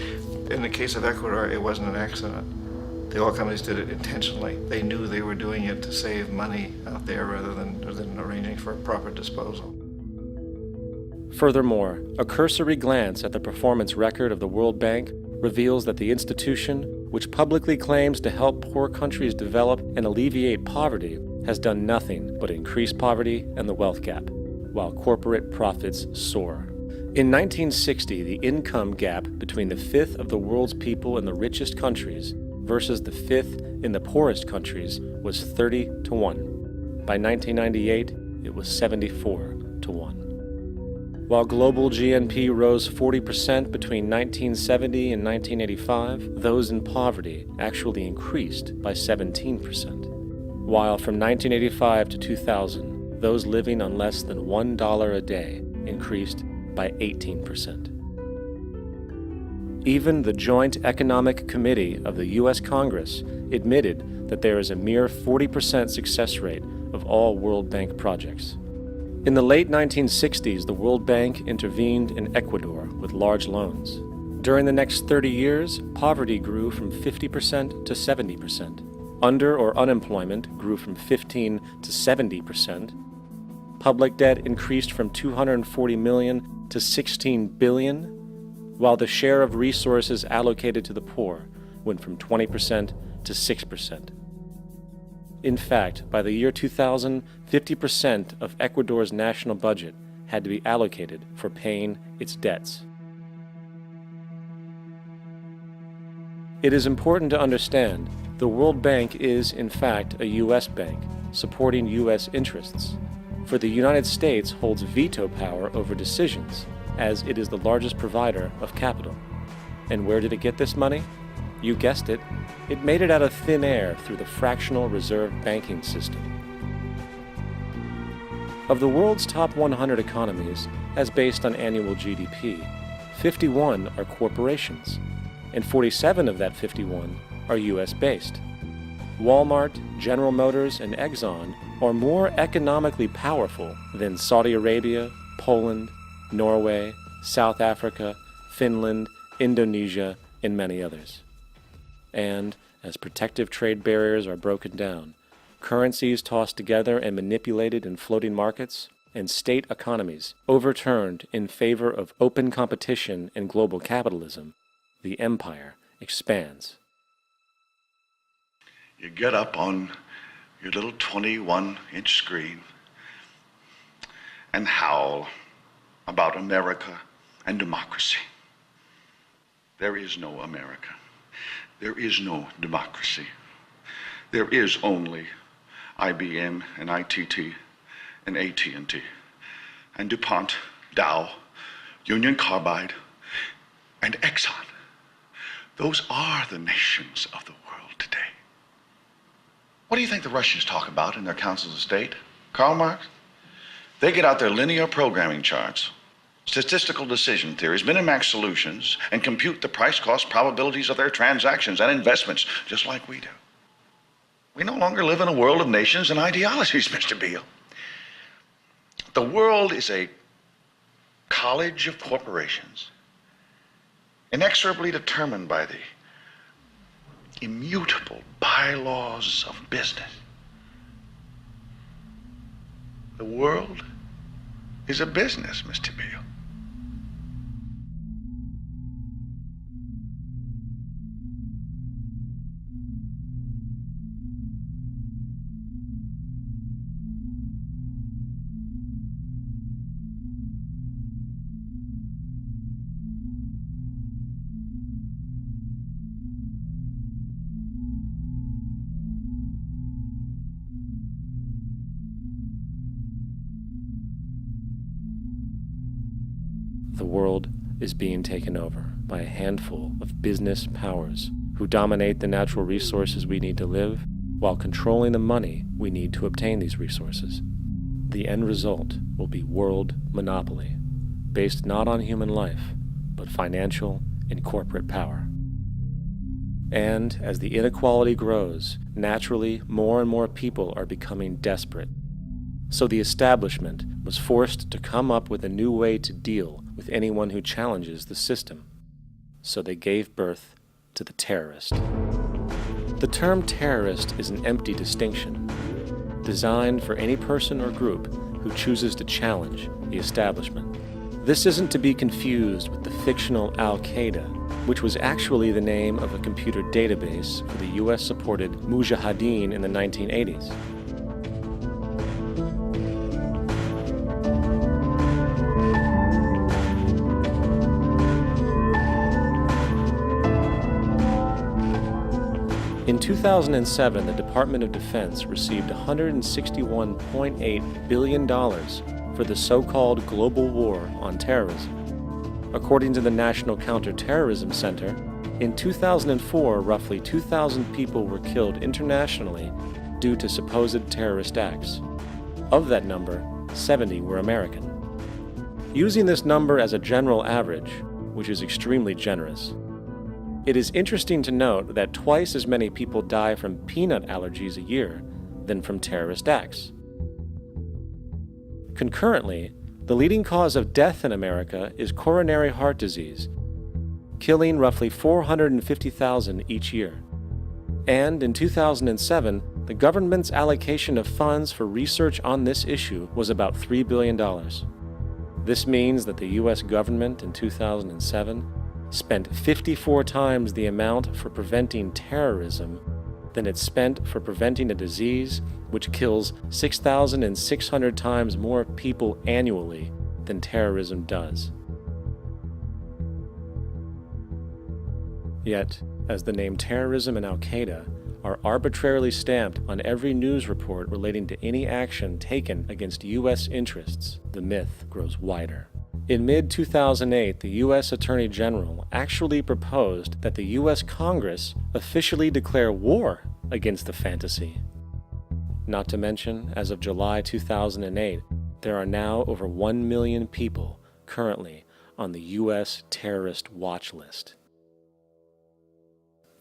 In the case of Ecuador, it wasn't an accident. The oil companies did it intentionally. They knew they were doing it to save money out there rather than arranging for a proper disposal. Furthermore, a cursory glance at the performance record of the World Bank reveals that the institution, which publicly claims to help poor countries develop and alleviate poverty, has done nothing but increase poverty and the wealth gap, while corporate profits soar. In 1960, the income gap between the fifth of the world's people in the richest countries versus the fifth in the poorest countries was 30 to 1. By 1998, it was 74 to 1. While global GNP rose 40% between 1970 and 1985, those in poverty actually increased by 17%. While from 1985 to 2000, those living on less than $1 a day increased by 18%. Even the Joint Economic Committee of the U.S. Congress admitted that there is a mere 40% success rate of all World Bank projects. In the late 1960s, the World Bank intervened in Ecuador with large loans. During the next 30 years, poverty grew from 50% to 70%. Under or unemployment grew from 15 to 70%. Public debt increased from 240 million to 16 billion, while the share of resources allocated to the poor went from 20% to 6%. In fact, by the year 2000, 50% of Ecuador's national budget had to be allocated for paying its debts. It is important to understand the World Bank is, in fact, a U.S. bank, supporting U.S. interests, for the United States holds veto power over decisions, as it is the largest provider of capital. And where did it get this money? You guessed it, it made it out of thin air through the fractional reserve banking system. Of the world's top 100 economies, as based on annual GDP, 51 are corporations, and 47 of that 51 are U.S.-based. Walmart, General Motors, and Exxon are more economically powerful than Saudi Arabia, Poland, Norway, South Africa, Finland, Indonesia, and many others. And as protective trade barriers are broken down, currencies tossed together and manipulated in floating markets, and state economies overturned in favor of open competition and global capitalism, the empire expands. You get up on your little 21-inch screen and howl about America and democracy. There is no America. There is no democracy. There is only IBM and ITT and AT&T and DuPont, Dow, Union Carbide, and Exxon. Those are the nations of the world today. What do you think the Russians talk about in their councils of state? Karl Marx? They get out their linear programming charts, statistical decision theories, Minimax solutions, and compute the price-cost probabilities of their transactions and investments, just like we do. We no longer live in a world of nations and ideologies, Mr. Beale. The world is a college of corporations, inexorably determined by the immutable bylaws of business. The world is a business, Mr. Beale. The world is being taken over by a handful of business powers who dominate the natural resources we need to live while controlling the money we need to obtain these resources. The end result will be world monopoly, based not on human life, but financial and corporate power. And as the inequality grows, naturally more and more people are becoming desperate. So the establishment was forced to come up with a new way to deal with anyone who challenges the system. So they gave birth to the terrorist. The term terrorist is an empty distinction, designed for any person or group who chooses to challenge the establishment. This isn't to be confused with the fictional Al-Qaeda, which was actually the name of a computer database for the US-supported Mujahideen in the 1980s. In 2007, the Department of Defense received $161.8 billion for the so-called global war on terrorism. According to the National Counterterrorism Center, in 2004, roughly 2,000 people were killed internationally due to supposed terrorist acts. Of that number, 70 were American. Using this number as a general average, which is extremely generous, it is interesting to note that twice as many people die from peanut allergies a year than from terrorist acts. Concurrently, the leading cause of death in America is coronary heart disease, killing roughly 450,000 each year. And in 2007, the government's allocation of funds for research on this issue was about $3 billion. This means that the U.S. government in 2007 spent 54 times the amount for preventing terrorism than it spent for preventing a disease which kills 6,600 times more people annually than terrorism does. Yet, as the name terrorism and Al-Qaeda are arbitrarily stamped on every news report relating to any action taken against U.S. interests, the myth grows wider. In mid-2008, the U.S. Attorney General actually proposed that the U.S. Congress officially declare war against the fantasy. Not to mention, as of July 2008, there are now over 1 million people currently on the U.S. terrorist watch list.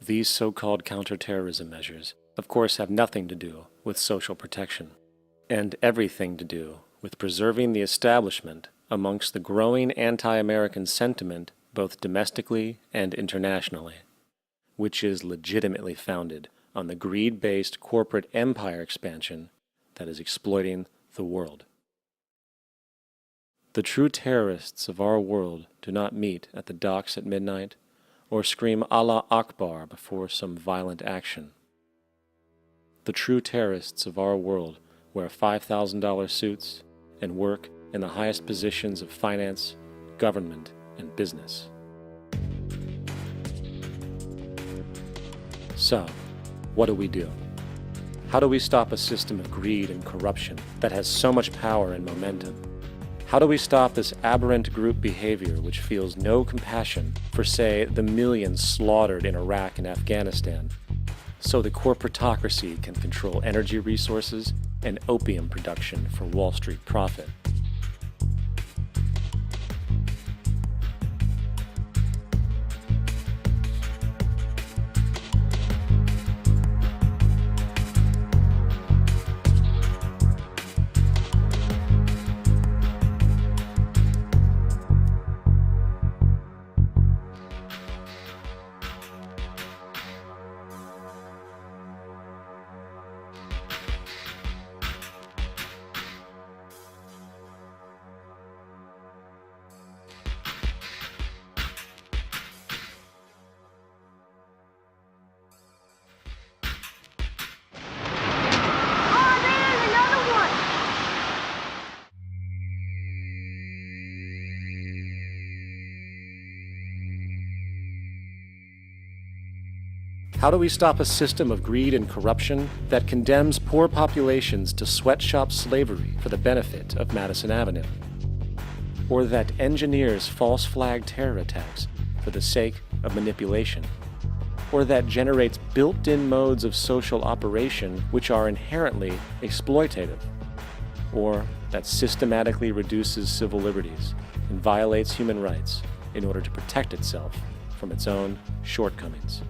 These so-called counterterrorism measures, of course, have nothing to do with social protection, and everything to do with preserving the establishment amongst the growing anti-American sentiment both domestically and internationally, which is legitimately founded on the greed-based corporate empire expansion that is exploiting the world. The true terrorists of our world do not meet at the docks at midnight or scream Allah Akbar before some violent action. The true terrorists of our world wear $5,000 suits and work in the highest positions of finance, government, and business. So, what do? How do we stop a system of greed and corruption that has so much power and momentum? How do we stop this aberrant group behavior which feels no compassion for, say, the millions slaughtered in Iraq and Afghanistan, so the corporatocracy can control energy resources and opium production for Wall Street profit? How do we stop a system of greed and corruption that condemns poor populations to sweatshop slavery for the benefit of Madison Avenue? Or that engineers false flag terror attacks for the sake of manipulation? Or that generates built-in modes of social operation which are inherently exploitative? Or that systematically reduces civil liberties and violates human rights in order to protect itself from its own shortcomings?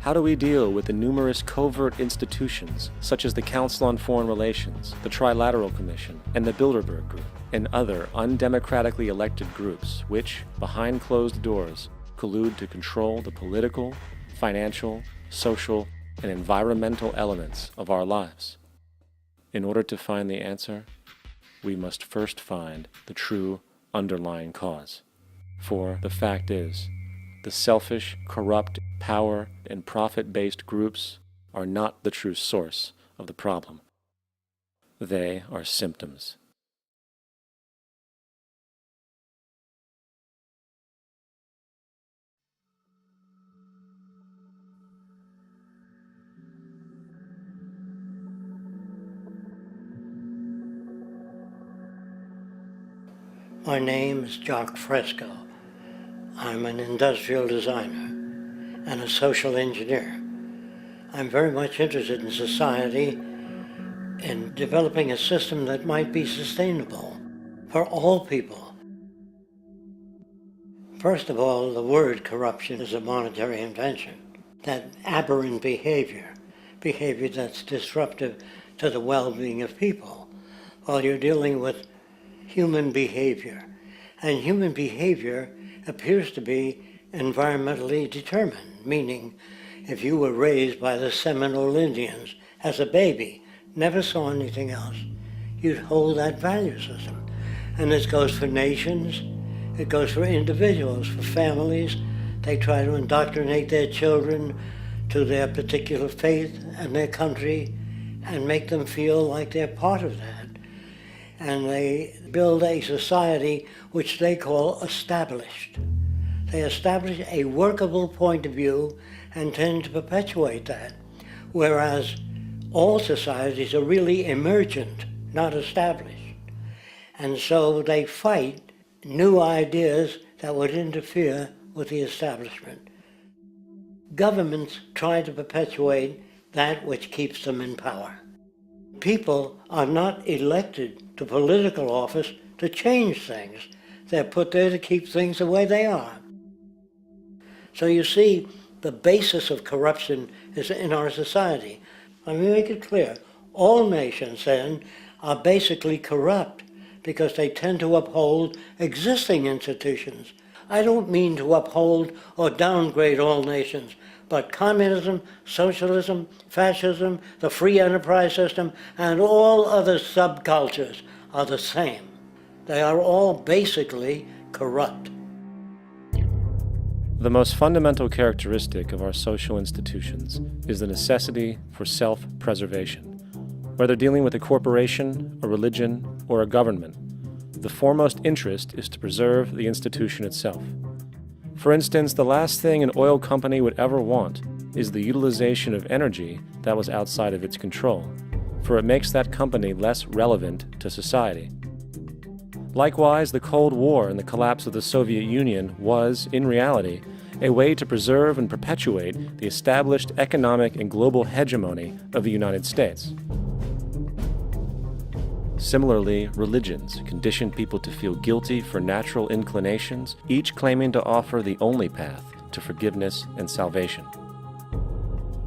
How do we deal with the numerous covert institutions, such as the Council on Foreign Relations, the Trilateral Commission, and the Bilderberg Group, and other undemocratically elected groups which, behind closed doors, collude to control the political, financial, social, and environmental elements of our lives? In order to find the answer, we must first find the true underlying cause. For the fact is, the selfish, corrupt, power, and profit-based groups are not the true source of the problem. They are symptoms. My name is Jacque Fresco. I'm an industrial designer and a social engineer. I'm very much interested in society and developing a system that might be sustainable for all people. First of all, the word corruption is a monetary invention. That aberrant behavior that's disruptive to the well-being of people, Well, you're dealing with human behavior. And human behavior appears to be environmentally determined, meaning if you were raised by the Seminole Indians as a baby, never saw anything else, you'd hold that value system. And this goes for nations, it goes for individuals, for families. They try to indoctrinate their children to their particular faith and their country and make them feel like they're part of that. And they build a society which they call established. They establish a workable point of view and tend to perpetuate that, whereas all societies are really emergent, not established. And so they fight new ideas that would interfere with the establishment. Governments try to perpetuate that which keeps them in power. People are not elected to political office to change things. They're put there to keep things the way they are. So you see, the basis of corruption is in our society. Let me make it clear. All nations then are basically corrupt because they tend to uphold existing institutions. I don't mean to uphold or downgrade all nations, but communism, socialism, fascism, the free enterprise system, and all other subcultures are the same. They are all basically corrupt. The most fundamental characteristic of our social institutions is the necessity for self-preservation. Whether dealing with a corporation, a religion, or a government, the foremost interest is to preserve the institution itself. For instance, the last thing an oil company would ever want is the utilization of energy that was outside of its control, for it makes that company less relevant to society. Likewise, the Cold War and the collapse of the Soviet Union was, in reality, a way to preserve and perpetuate the established economic and global hegemony of the United States. Similarly, religions condition people to feel guilty for natural inclinations, each claiming to offer the only path to forgiveness and salvation.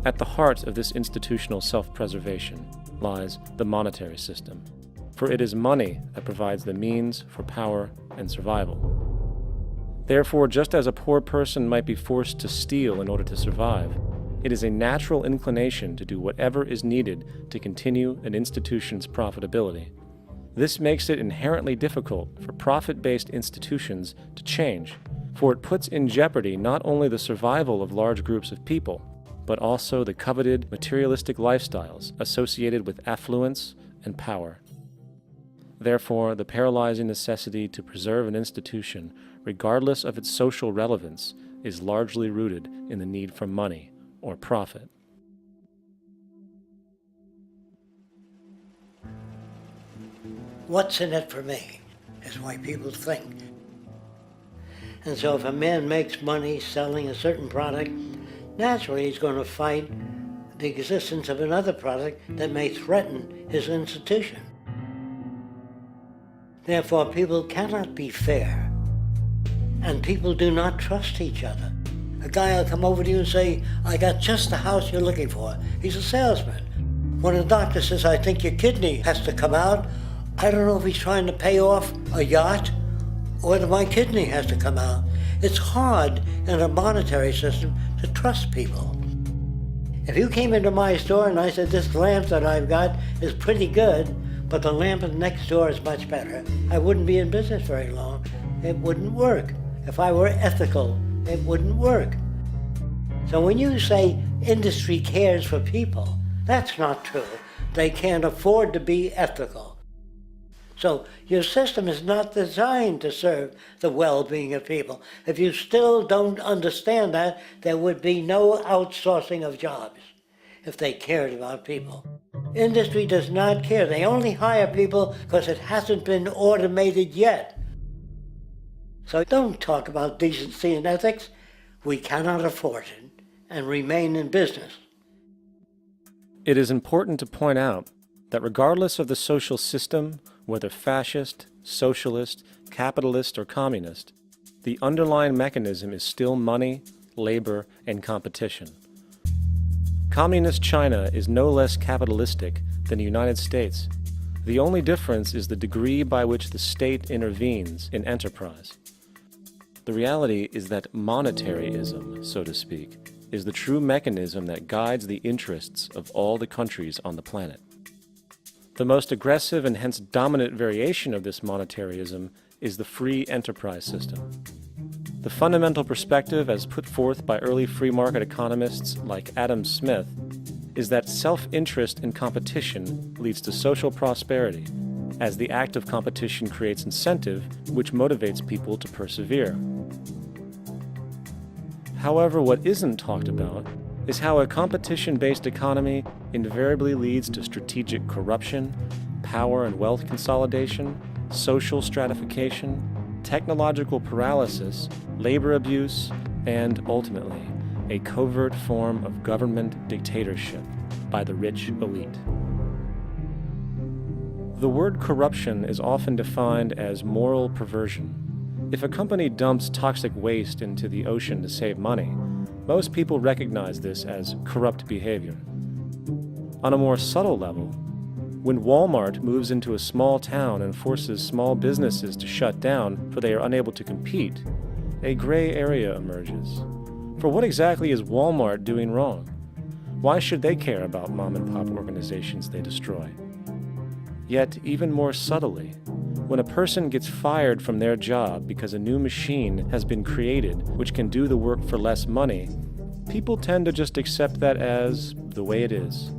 At the heart of this institutional self-preservation lies the monetary system, for it is money that provides the means for power and survival. Therefore, just as a poor person might be forced to steal in order to survive, it is a natural inclination to do whatever is needed to continue an institution's profitability. This makes it inherently difficult for profit-based institutions to change, for it puts in jeopardy not only the survival of large groups of people, but also the coveted materialistic lifestyles associated with affluence and power. Therefore, the paralyzing necessity to preserve an institution, regardless of its social relevance, is largely rooted in the need for money or profit. What's in it for me is why people think. And so if a man makes money selling a certain product, naturally he's going to fight the existence of another product that may threaten his institution. Therefore, people cannot be fair, and people do not trust each other. A guy will come over to you and say, I got just the house you're looking for. He's a salesman. When a doctor says, I think your kidney has to come out, I don't know if he's trying to pay off a yacht or whether my kidney has to come out. It's hard in a monetary system to trust people. If you came into my store and I said, this lamp that I've got is pretty good, but the lamp next door is much better, I wouldn't be in business very long. It wouldn't work. If I were ethical, it wouldn't work. So when you say industry cares for people, that's not true. They can't afford to be ethical. So your system is not designed to serve the well-being of people. If you still don't understand that, there would be no outsourcing of jobs if they cared about people. Industry does not care. They only hire people because it hasn't been automated yet. So don't talk about decency and ethics. We cannot afford it and remain in business. It is important to point out that regardless of the social system, whether fascist, socialist, capitalist, or communist, the underlying mechanism is still money, labor, and competition. Communist China is no less capitalistic than the United States. The The only difference is the degree by which the state intervenes in enterprise. The reality is that monetaryism, so to speak, is the true mechanism that guides the interests of all the countries on the planet. The most aggressive and hence dominant variation of this monetaryism is the free enterprise system. The fundamental perspective, as put forth by early free market economists like Adam Smith, is that self-interest in competition leads to social prosperity, as the act of competition creates incentive, which motivates people to persevere. However, what isn't talked about is how a competition-based economy invariably leads to strategic corruption, power and wealth consolidation, social stratification, technological paralysis, labor abuse, and, ultimately, a covert form of government dictatorship by the rich elite. The word corruption is often defined as moral perversion. If a company dumps toxic waste into the ocean to save money, most people recognize this as corrupt behavior. On a more subtle level, when Walmart moves into a small town and forces small businesses to shut down for they are unable to compete, a gray area emerges. For what exactly is Walmart doing wrong? Why should they care about mom-and-pop organizations they destroy? Yet, even more subtly, when a person gets fired from their job because a new machine has been created which can do the work for less money, people tend to just accept that as the way it is,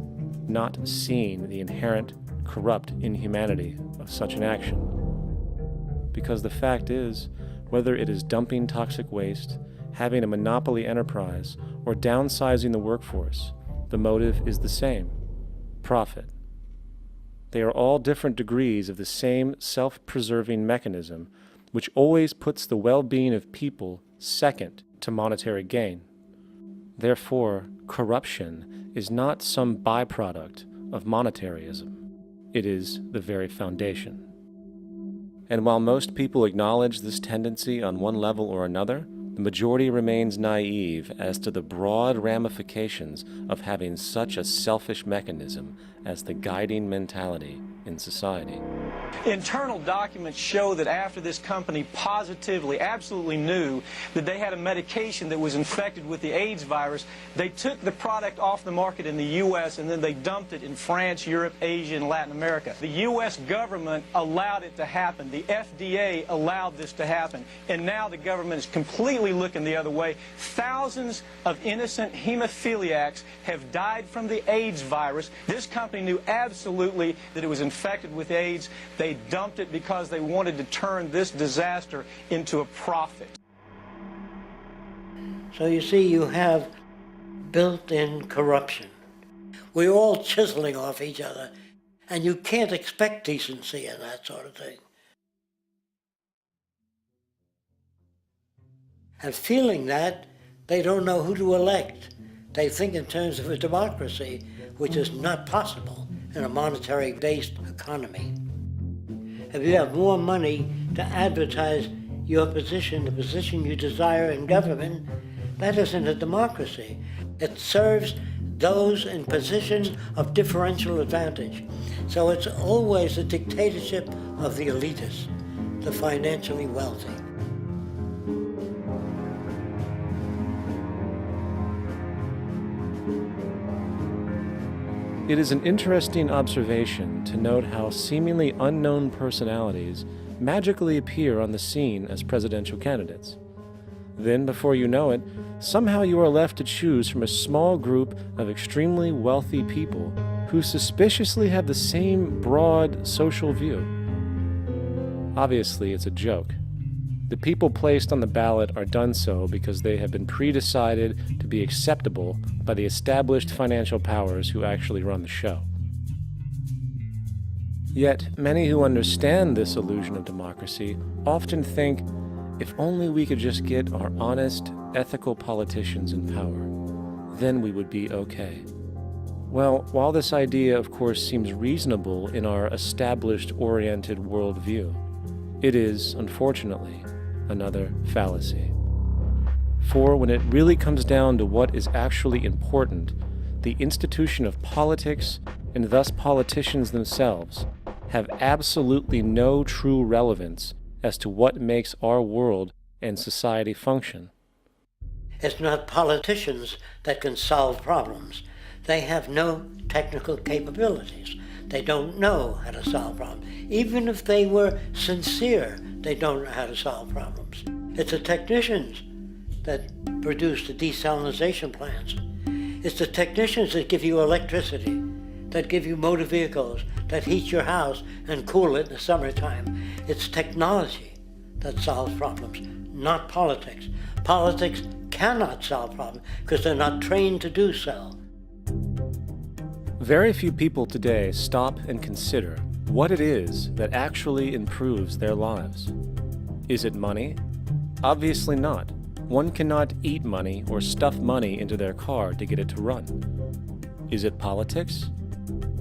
not seeing the inherent corrupt inhumanity of such an action. Because the fact is, whether it is dumping toxic waste, having a monopoly enterprise, or downsizing the workforce, the motive is the same: profit. They are all different degrees of the same self-preserving mechanism, which always puts the well-being of people second to monetary gain. Therefore, corruption is not some byproduct of monetaryism. It is the very foundation. And while most people acknowledge this tendency on one level or another, the majority remains naive as to the broad ramifications of having such a selfish mechanism as the guiding mentality in society. Internal documents show that after this company positively, absolutely knew that they had a medication that was infected with the AIDS virus, they took the product off the market in the U.S. and then they dumped it in France, Europe, Asia, and Latin America. The U.S. government allowed it to happen. The FDA allowed this to happen. And now the government is completely looking the other way. Thousands of innocent hemophiliacs have died from the AIDS virus. This company knew absolutely that it was infected with AIDS. They dumped it because they wanted to turn this disaster into a profit. So you see, you have built-in corruption. We're all chiseling off each other, and you can't expect decency in that sort of thing. And feeling that, they don't know who to elect. They think in terms of a democracy, which is not possible in a monetary-based economy. If you have more money to advertise your position, the position you desire in government, that isn't a democracy. It serves those in positions of differential advantage. So it's always a dictatorship of the elitists, the financially wealthy. It is an interesting observation to note how seemingly unknown personalities magically appear on the scene as presidential candidates. Then, before you know it, somehow you are left to choose from a small group of extremely wealthy people who suspiciously have the same broad social view. Obviously, it's a joke. The people placed on the ballot are done so because they have been pre-decided to be acceptable by the established financial powers who actually run the show. Yet, many who understand this illusion of democracy often think, if only we could just get our honest, ethical politicians in power, then we would be okay. Well, while this idea, of course, seems reasonable in our established-oriented worldview, it is, unfortunately, another fallacy. For when it really comes down to what is actually important, the institution of politics, and thus politicians themselves, have absolutely no true relevance as to what makes our world and society function. It's not politicians that can solve problems. They have no technical capabilities. They don't know how to solve problems. Even if they were sincere, they don't know how to solve problems. It's the technicians that produce the desalination plants. It's the technicians that give you electricity, that give you motor vehicles, that heat your house and cool it in the summertime. It's technology that solves problems, not politics. Politics cannot solve problems because they're not trained to do so. Very few people today stop and consider what it is that actually improves their lives. Is it money? Obviously not. One cannot eat money or stuff money into their car to get it to run. Is it politics?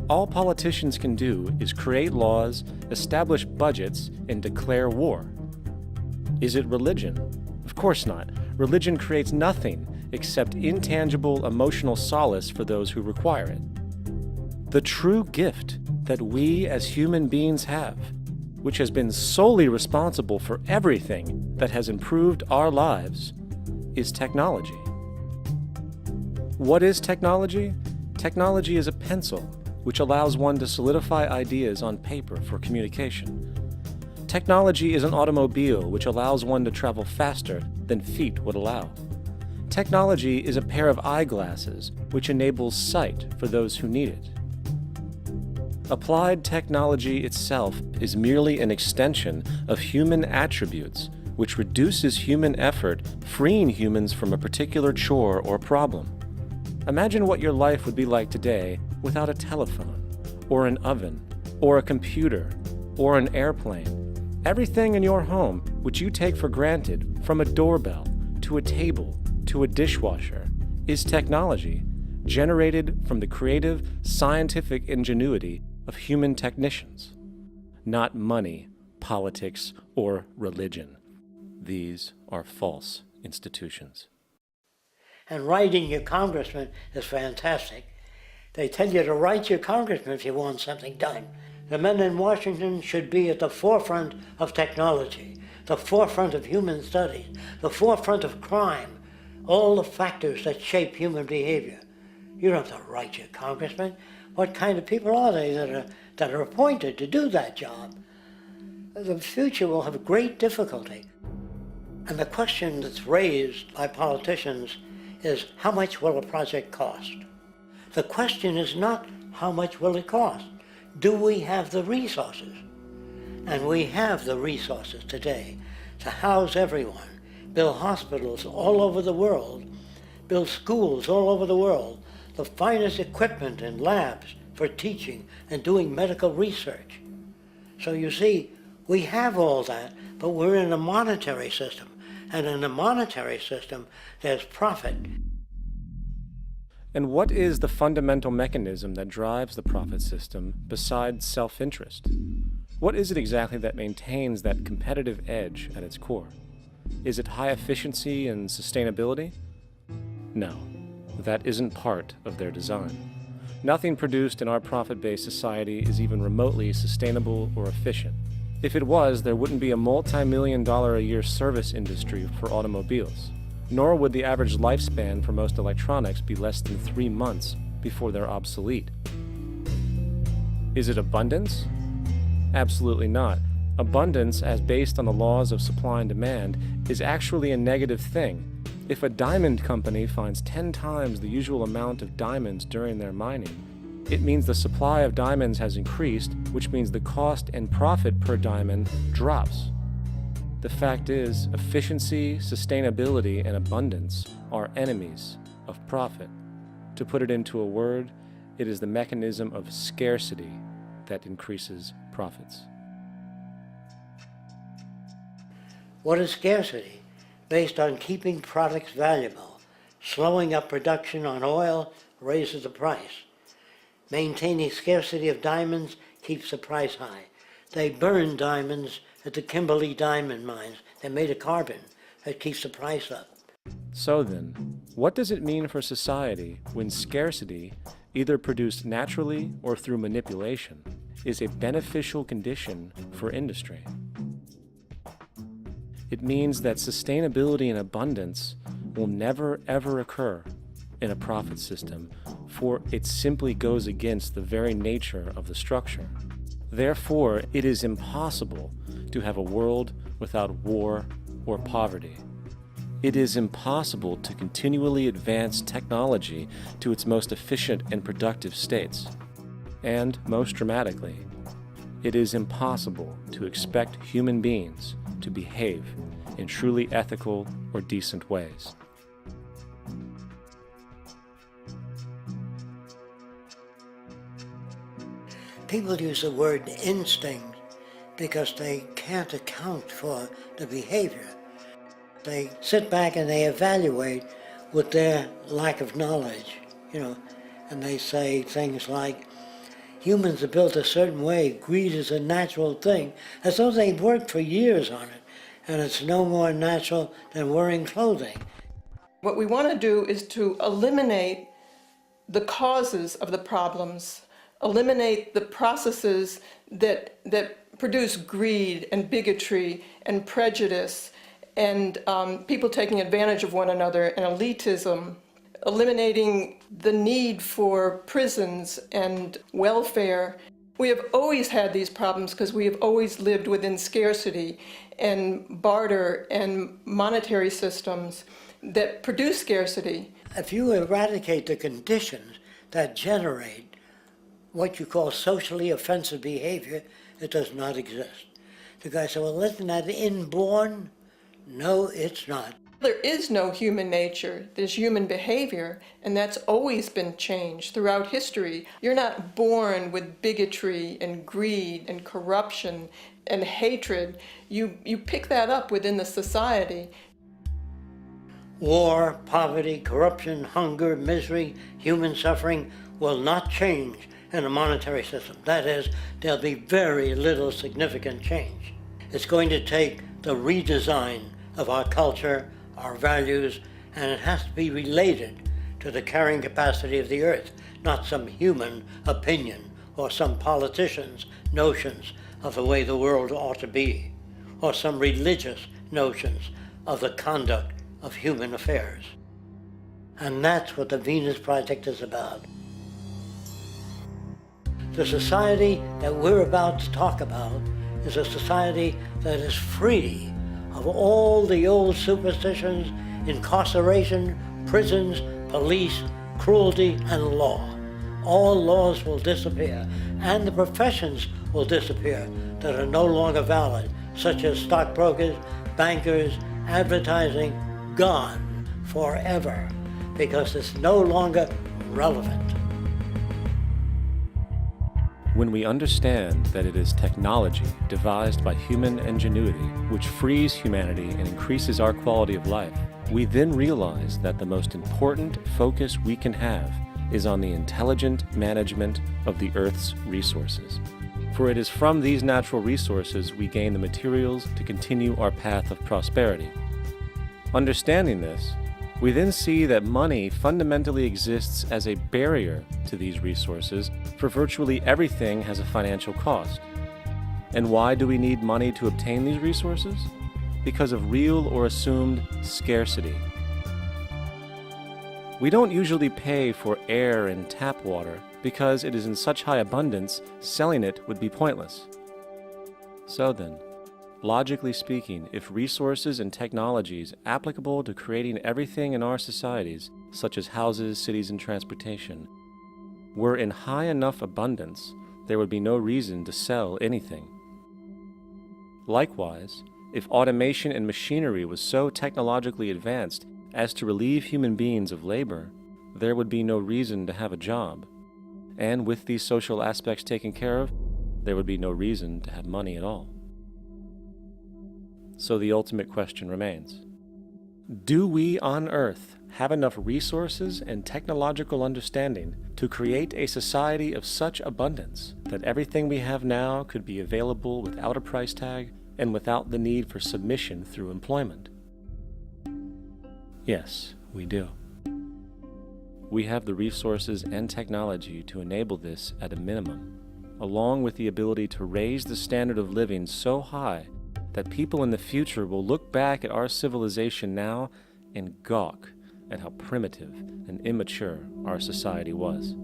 All politicians can do is create laws, establish budgets, and declare war. Is it religion? Of course not. Religion creates nothing except intangible emotional solace for those who require it. The true gift that we as human beings have, which has been solely responsible for everything that has improved our lives, is technology. What is technology? Technology is a pencil which allows one to solidify ideas on paper for communication. Technology is an automobile which allows one to travel faster than feet would allow. Technology is a pair of eyeglasses which enables sight for those who need it. Applied technology itself is merely an extension of human attributes which reduces human effort, freeing humans from a particular chore or problem. Imagine what your life would be like today without a telephone, or an oven, or a computer, or an airplane. Everything in your home, which you take for granted, from a doorbell, to a table, to a dishwasher, is technology, generated from the creative, scientific ingenuity of human technicians. Not money, politics, or religion. These are false institutions. And writing your congressman is fantastic. They tell you to write your congressman if you want something done. The men in Washington should be at the forefront of technology, the forefront of human studies, the forefront of crime, all the factors that shape human behavior. You don't have to write your congressman. What kind of people are they that are appointed to do that job? The future will have great difficulty. And the question that's raised by politicians is, how much will a project cost? The question is not how much will it cost. Do we have the resources? And we have the resources today to house everyone, build hospitals all over the world, build schools all over the world, the finest equipment and labs for teaching and doing medical research. So you see, we have all that, but we're in a monetary system. And in a monetary system, there's profit. And what is the fundamental mechanism that drives the profit system besides self-interest? What is it exactly that maintains that competitive edge at its core? Is it high efficiency and sustainability? No, that isn't part of their design. Nothing produced in our profit-based society is even remotely sustainable or efficient. If it was, there wouldn't be a multi-million-dollar-a-year service industry for automobiles, nor would the average lifespan for most electronics be less than 3 months before they're obsolete. Is it abundance? Absolutely not. Abundance, as based on the laws of supply and demand, is actually a negative thing. If a diamond company finds 10 times the usual amount of diamonds during their mining, it means the supply of diamonds has increased, which means the cost and profit per diamond drops. The fact is, efficiency, sustainability, and abundance are enemies of profit. To put it into a word, it is the mechanism of scarcity that increases profits. What is scarcity? Based on keeping products valuable. Slowing up production on oil raises the price. Maintaining scarcity of diamonds keeps the price high. They burn diamonds at the Kimberley diamond mines. They made a carbon that keeps the price up. So then, what does it mean for society when scarcity, either produced naturally or through manipulation, is a beneficial condition for industry. It means that sustainability and abundance will never ever occur in a profit system, for it simply goes against the very nature of the structure. Therefore, it is impossible to have a world without war or poverty. It is impossible to continually advance technology to its most efficient and productive states. And, most dramatically, it is impossible to expect human beings to behave in truly ethical or decent ways. People use the word instinct because they can't account for the behavior. They sit back and they evaluate with their lack of knowledge, and they say things like, humans are built a certain way, greed is a natural thing, as though they've worked for years on it, and it's no more natural than wearing clothing. What we want to do is to eliminate the causes of the problems, eliminate the processes that produce greed and bigotry and prejudice and people taking advantage of one another and elitism, eliminating the need for prisons and welfare. We have always had these problems because we have always lived within scarcity and barter and monetary systems that produce scarcity. If you eradicate the conditions that generate what you call socially offensive behavior, it does not exist. The guy said, well, isn't that inborn? No, it's not. There is no human nature, there's human behavior, and that's always been changed throughout history. You're not born with bigotry and greed and corruption and hatred. You pick that up within the society. War, poverty, corruption, hunger, misery, human suffering will not change in a monetary system. That is, there'll be very little significant change. It's going to take the redesign of our culture, our values, and it has to be related to the carrying capacity of the earth, not some human opinion or some politician's notions of the way the world ought to be, or some religious notions of the conduct of human affairs. And that's what the Venus Project is about. The society that we're about to talk about is a society that is free of all the old superstitions, incarceration, prisons, police, cruelty, and law. All laws will disappear, and the professions will disappear that are no longer valid, such as stockbrokers, bankers, advertising, gone forever, because it's no longer relevant. When we understand that it is technology devised by human ingenuity which frees humanity and increases our quality of life, we then realize that the most important focus we can have is on the intelligent management of the Earth's resources. For it is from these natural resources we gain the materials to continue our path of prosperity. Understanding this, we then see that money fundamentally exists as a barrier to these resources, for virtually everything has a financial cost. And why do we need money to obtain these resources? Because of real or assumed scarcity. We don't usually pay for air and tap water because it is in such high abundance, selling it would be pointless. So then, logically speaking, if resources and technologies applicable to creating everything in our societies, such as houses, cities, and transportation, were in high enough abundance, there would be no reason to sell anything. Likewise, if automation and machinery was so technologically advanced as to relieve human beings of labor, there would be no reason to have a job. And with these social aspects taken care of, there would be no reason to have money at all. So the ultimate question remains: do we on Earth have enough resources and technological understanding to create a society of such abundance that everything we have now could be available without a price tag and without the need for submission through employment? Yes, we do. We have the resources and technology to enable this at a minimum, along with the ability to raise the standard of living so high that people in the future will look back at our civilization now and gawk at how primitive and immature our society was.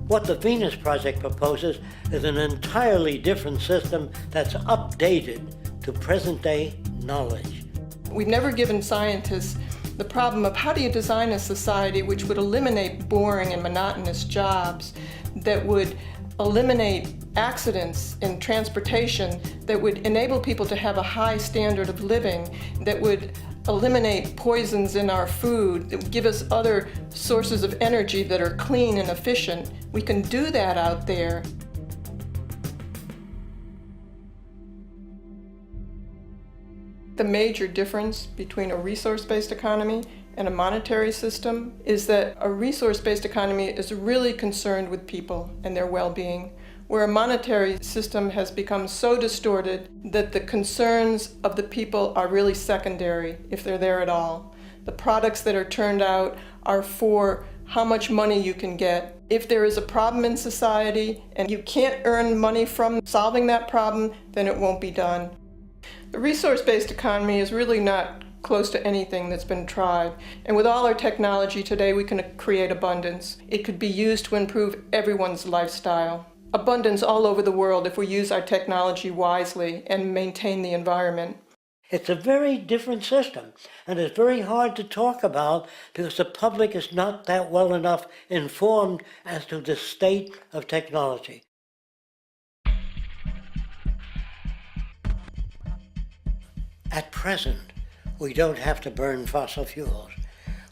What the Venus Project proposes is an entirely different system that's updated to present-day knowledge. We've never given scientists the problem of how do you design a society which would eliminate boring and monotonous jobs, that would eliminate accidents in transportation, that would enable people to have a high standard of living, that would eliminate poisons in our food, that would give us other sources of energy that are clean and efficient. We can do that out there. The major difference between a resource-based economy and a monetary system is that a resource-based economy is really concerned with people and their well-being, where a monetary system has become so distorted that the concerns of the people are really secondary, if they're there at all. The products that are turned out are for how much money you can get. If there is a problem in society and you can't earn money from solving that problem, then it won't be done. The resource-based economy is really not close to anything that's been tried. And with all our technology today, we can create abundance. It could be used to improve everyone's lifestyle. Abundance all over the world if we use our technology wisely and maintain the environment. It's a very different system, and it's very hard to talk about because the public is not that well enough informed as to the state of technology. At present, we don't have to burn fossil fuels.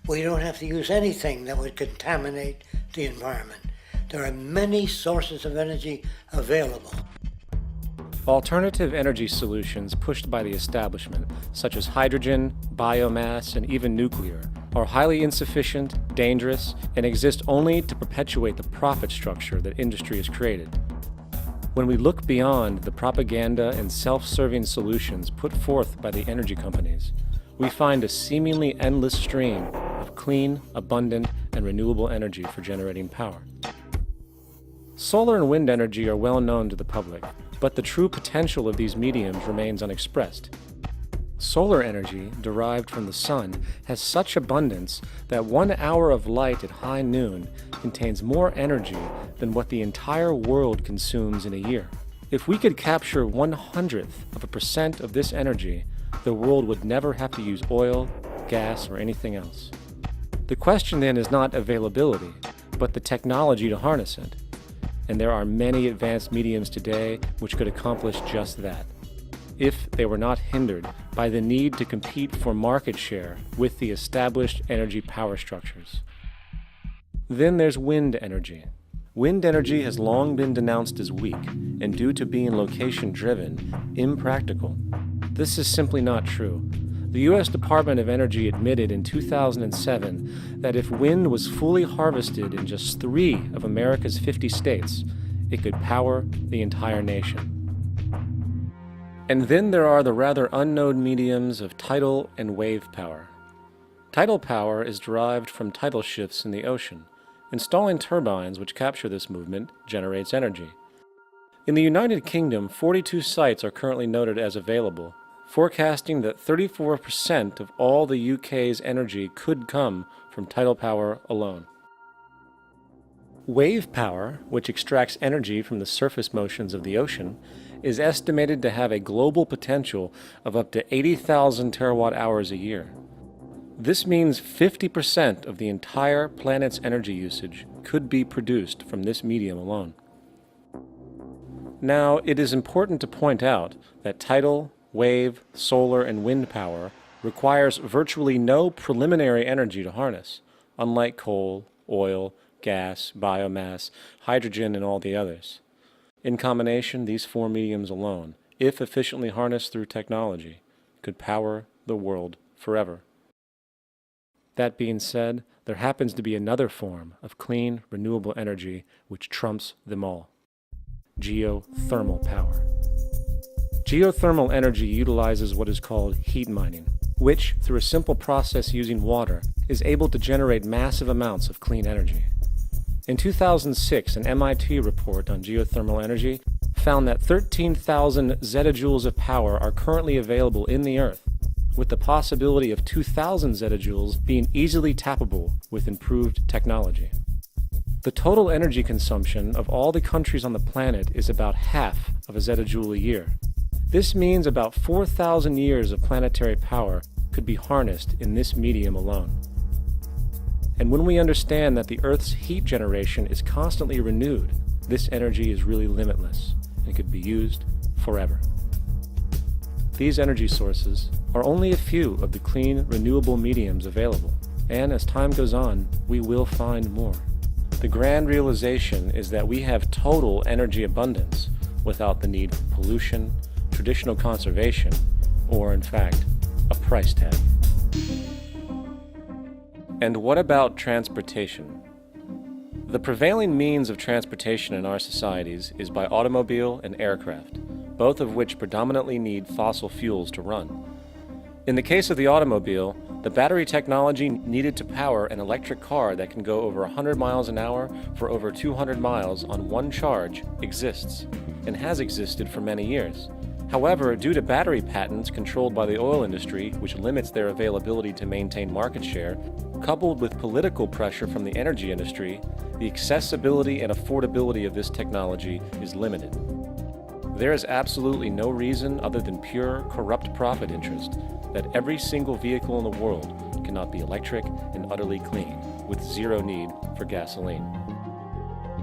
We don't have to use anything that would contaminate the environment. There are many sources of energy available. Alternative energy solutions pushed by the establishment, such as hydrogen, biomass, and even nuclear, are highly insufficient, dangerous, and exist only to perpetuate the profit structure that industry has created. When we look beyond the propaganda and self-serving solutions put forth by the energy companies, we find a seemingly endless stream of clean, abundant, and renewable energy for generating power. Solar and wind energy are well known to the public, but the true potential of these mediums remains unexpressed. Solar energy, derived from the sun, has such abundance that 1 hour of light at high noon contains more energy than what the entire world consumes in a year. If we could capture 1/100% of this energy, the world would never have to use oil, gas, or anything else. The question then is not availability, but the technology to harness it. And there are many advanced mediums today which could accomplish just that, if they were not hindered by the need to compete for market share with the established energy power structures. Then there's wind energy. Wind energy has long been denounced as weak, and due to being location-driven, impractical. This is simply not true. The U.S. Department of Energy admitted in 2007 that if wind was fully harvested in just 3 of America's 50 states, it could power the entire nation. And then there are the rather unknown mediums of tidal and wave power. Tidal power is derived from tidal shifts in the ocean. Installing turbines which capture this movement generates energy. In the United Kingdom, 42 sites are currently noted as available, forecasting that 34% of all the UK's energy could come from tidal power alone. Wave power, which extracts energy from the surface motions of the ocean, is estimated to have a global potential of up to 80,000 terawatt-hours a year. This means 50% of the entire planet's energy usage could be produced from this medium alone. Now, it is important to point out that tidal, wave, solar, and wind power requires virtually no preliminary energy to harness, unlike coal, oil, gas, biomass, hydrogen, and all the others. In combination, these 4 mediums alone, if efficiently harnessed through technology, could power the world forever. That being said, there happens to be another form of clean, renewable energy which trumps them all: geothermal power. Geothermal energy utilizes what is called heat mining, which, through a simple process using water, is able to generate massive amounts of clean energy. In 2006, an MIT report on geothermal energy found that 13,000 zettajoules of power are currently available in the Earth, with the possibility of 2,000 zettajoules being easily tappable with improved technology. The total energy consumption of all the countries on the planet is about half of a zettajoule a year. This means about 4,000 years of planetary power could be harnessed in this medium alone. And when we understand that the Earth's heat generation is constantly renewed, this energy is really limitless and could be used forever. These energy sources are only a few of the clean, renewable mediums available, and as time goes on, we will find more. The grand realization is that we have total energy abundance without the need for pollution, traditional conservation, or in fact, a price tag. And what about transportation? The prevailing means of transportation in our societies is by automobile and aircraft, both of which predominantly need fossil fuels to run. In the case of the automobile, the battery technology needed to power an electric car that can go over 100 miles an hour for over 200 miles on one charge exists, and has existed for many years. However, due to battery patents controlled by the oil industry, which limits their availability to maintain market share, coupled with political pressure from the energy industry, the accessibility and affordability of this technology is limited. There is absolutely no reason other than pure, corrupt profit interest that every single vehicle in the world cannot be electric and utterly clean, with zero need for gasoline.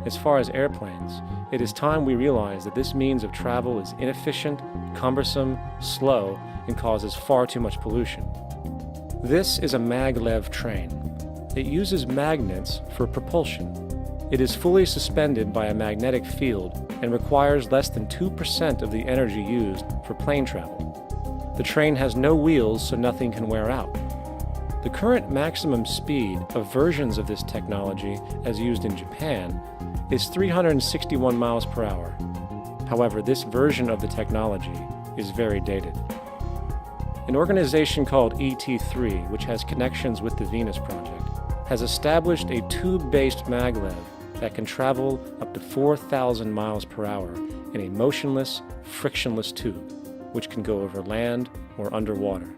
As far as airplanes, it is time we realize that this means of travel is inefficient, cumbersome, slow, and causes far too much pollution. This is a maglev train. It uses magnets for propulsion. It is fully suspended by a magnetic field and requires less than 2% of the energy used for plane travel. The train has no wheels, so nothing can wear out. The current maximum speed of versions of this technology, as used in Japan, is 361 miles per hour. However, this version of the technology is very dated. An organization called ET3, which has connections with the Venus Project, has established a tube-based maglev that can travel up to 4,000 miles per hour in a motionless, frictionless tube, which can go over land or underwater.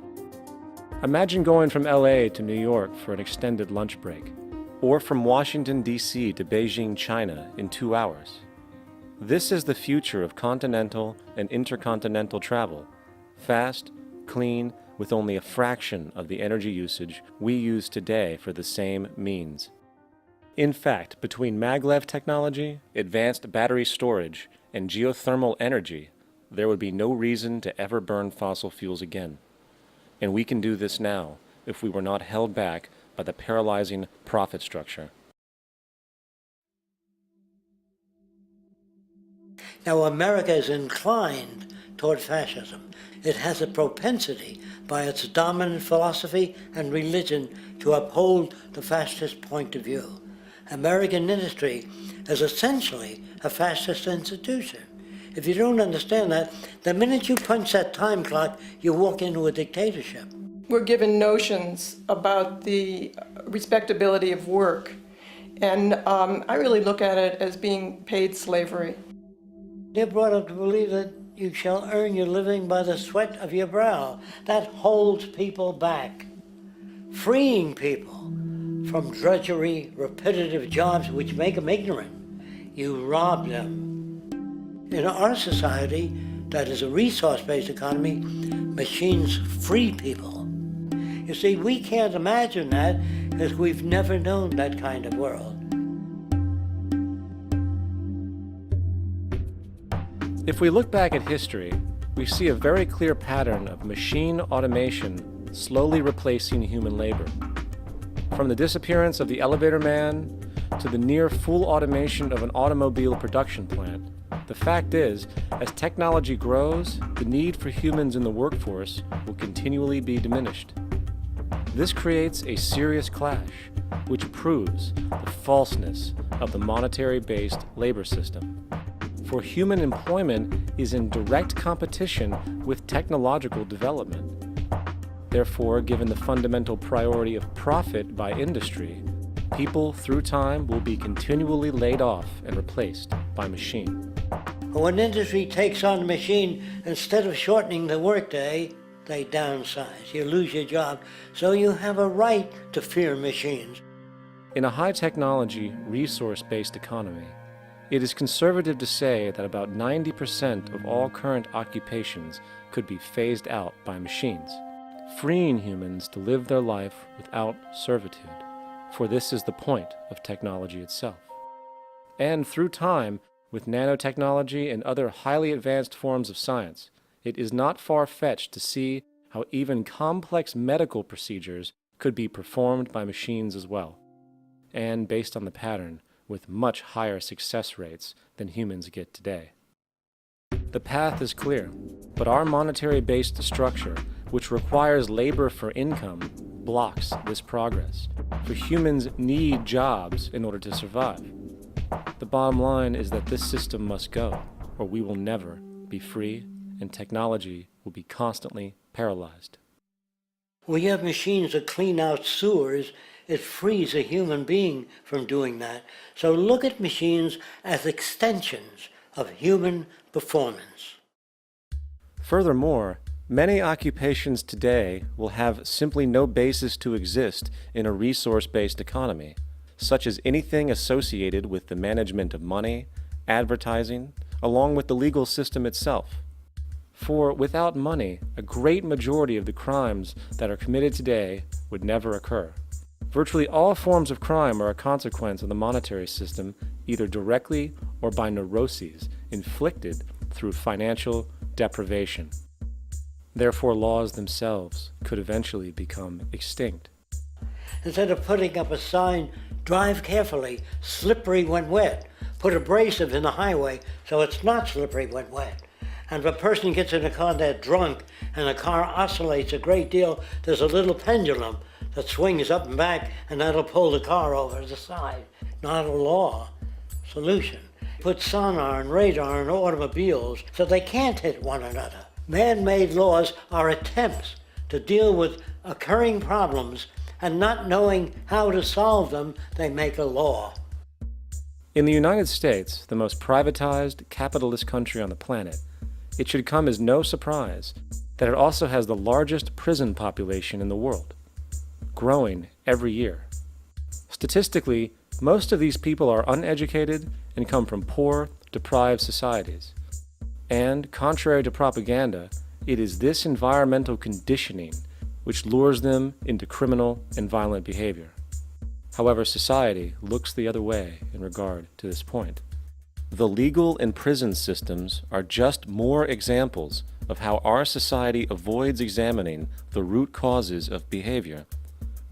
Imagine going from LA to New York for an extended lunch break, or from Washington, D.C. to Beijing, China in 2 hours. This is the future of continental and intercontinental travel, fast, clean, with only a fraction of the energy usage we use today for the same means. In fact, between maglev technology, advanced battery storage, and geothermal energy, there would be no reason to ever burn fossil fuels again. And we can do this now if we were not held back by the paralyzing profit structure. Now, America is inclined toward fascism. It has a propensity by its dominant philosophy and religion to uphold the fascist point of view. American industry is essentially a fascist institution. If you don't understand that, the minute you punch that time clock, you walk into a dictatorship. We're given notions about the respectability of work, and I really look at it as being paid slavery. They're brought up to believe that you shall earn your living by the sweat of your brow. That holds people back, freeing people from drudgery, repetitive jobs which make them ignorant. You rob them. In our society, that is a resource-based economy, machines free people. You see, we can't imagine that because we've never known that kind of world. If we look back at history, we see a very clear pattern of machine automation slowly replacing human labor. From the disappearance of the elevator man to the near full automation of an automobile production plant, the fact is, as technology grows, the need for humans in the workforce will continually be diminished. This creates a serious clash, which proves the falseness of the monetary-based labor system. For human employment is in direct competition with technological development. Therefore, given the fundamental priority of profit by industry, people through time will be continually laid off and replaced by machine. When industry takes on a machine, instead of shortening the workday, they downsize. You lose your job. So you have a right to fear machines. In a high-technology, resource-based economy, it is conservative to say that about 90% of all current occupations could be phased out by machines, freeing humans to live their life without servitude, for this is the point of technology itself. And through time, with nanotechnology and other highly advanced forms of science, it is not far-fetched to see how even complex medical procedures could be performed by machines as well, and based on the pattern, with much higher success rates than humans get today. The path is clear, but our monetary-based structure, which requires labor for income, blocks this progress, for humans need jobs in order to survive. The bottom line is that this system must go, or we will never be free, and technology will be constantly paralyzed. We have machines that clean out sewers. It frees a human being from doing that. So look at machines as extensions of human performance. Furthermore, many occupations today will have simply no basis to exist in a resource-based economy, such as anything associated with the management of money, advertising, along with the legal system itself. For without money, a great majority of the crimes that are committed today would never occur. Virtually all forms of crime are a consequence of the monetary system, either directly or by neuroses inflicted through financial deprivation. Therefore, laws themselves could eventually become extinct. Instead of putting up a sign, drive carefully, slippery when wet, put abrasive in the highway so it's not slippery when wet. And if a person gets in a car that's drunk and the car oscillates a great deal, there's a little pendulum that swings up and back, and that'll pull the car over to the side. Not a law solution. Put sonar and radar in automobiles so they can't hit one another. Man-made laws are attempts to deal with occurring problems, and not knowing how to solve them, they make a law. In the United States, the most privatized, capitalist country on the planet, it should come as no surprise that it also has the largest prison population in the world, growing every year. Statistically, most of these people are uneducated and come from poor, deprived societies. And, contrary to propaganda, it is this environmental conditioning which lures them into criminal and violent behavior. However, society looks the other way in regard to this point. The legal and prison systems are just more examples of how our society avoids examining the root causes of behavior.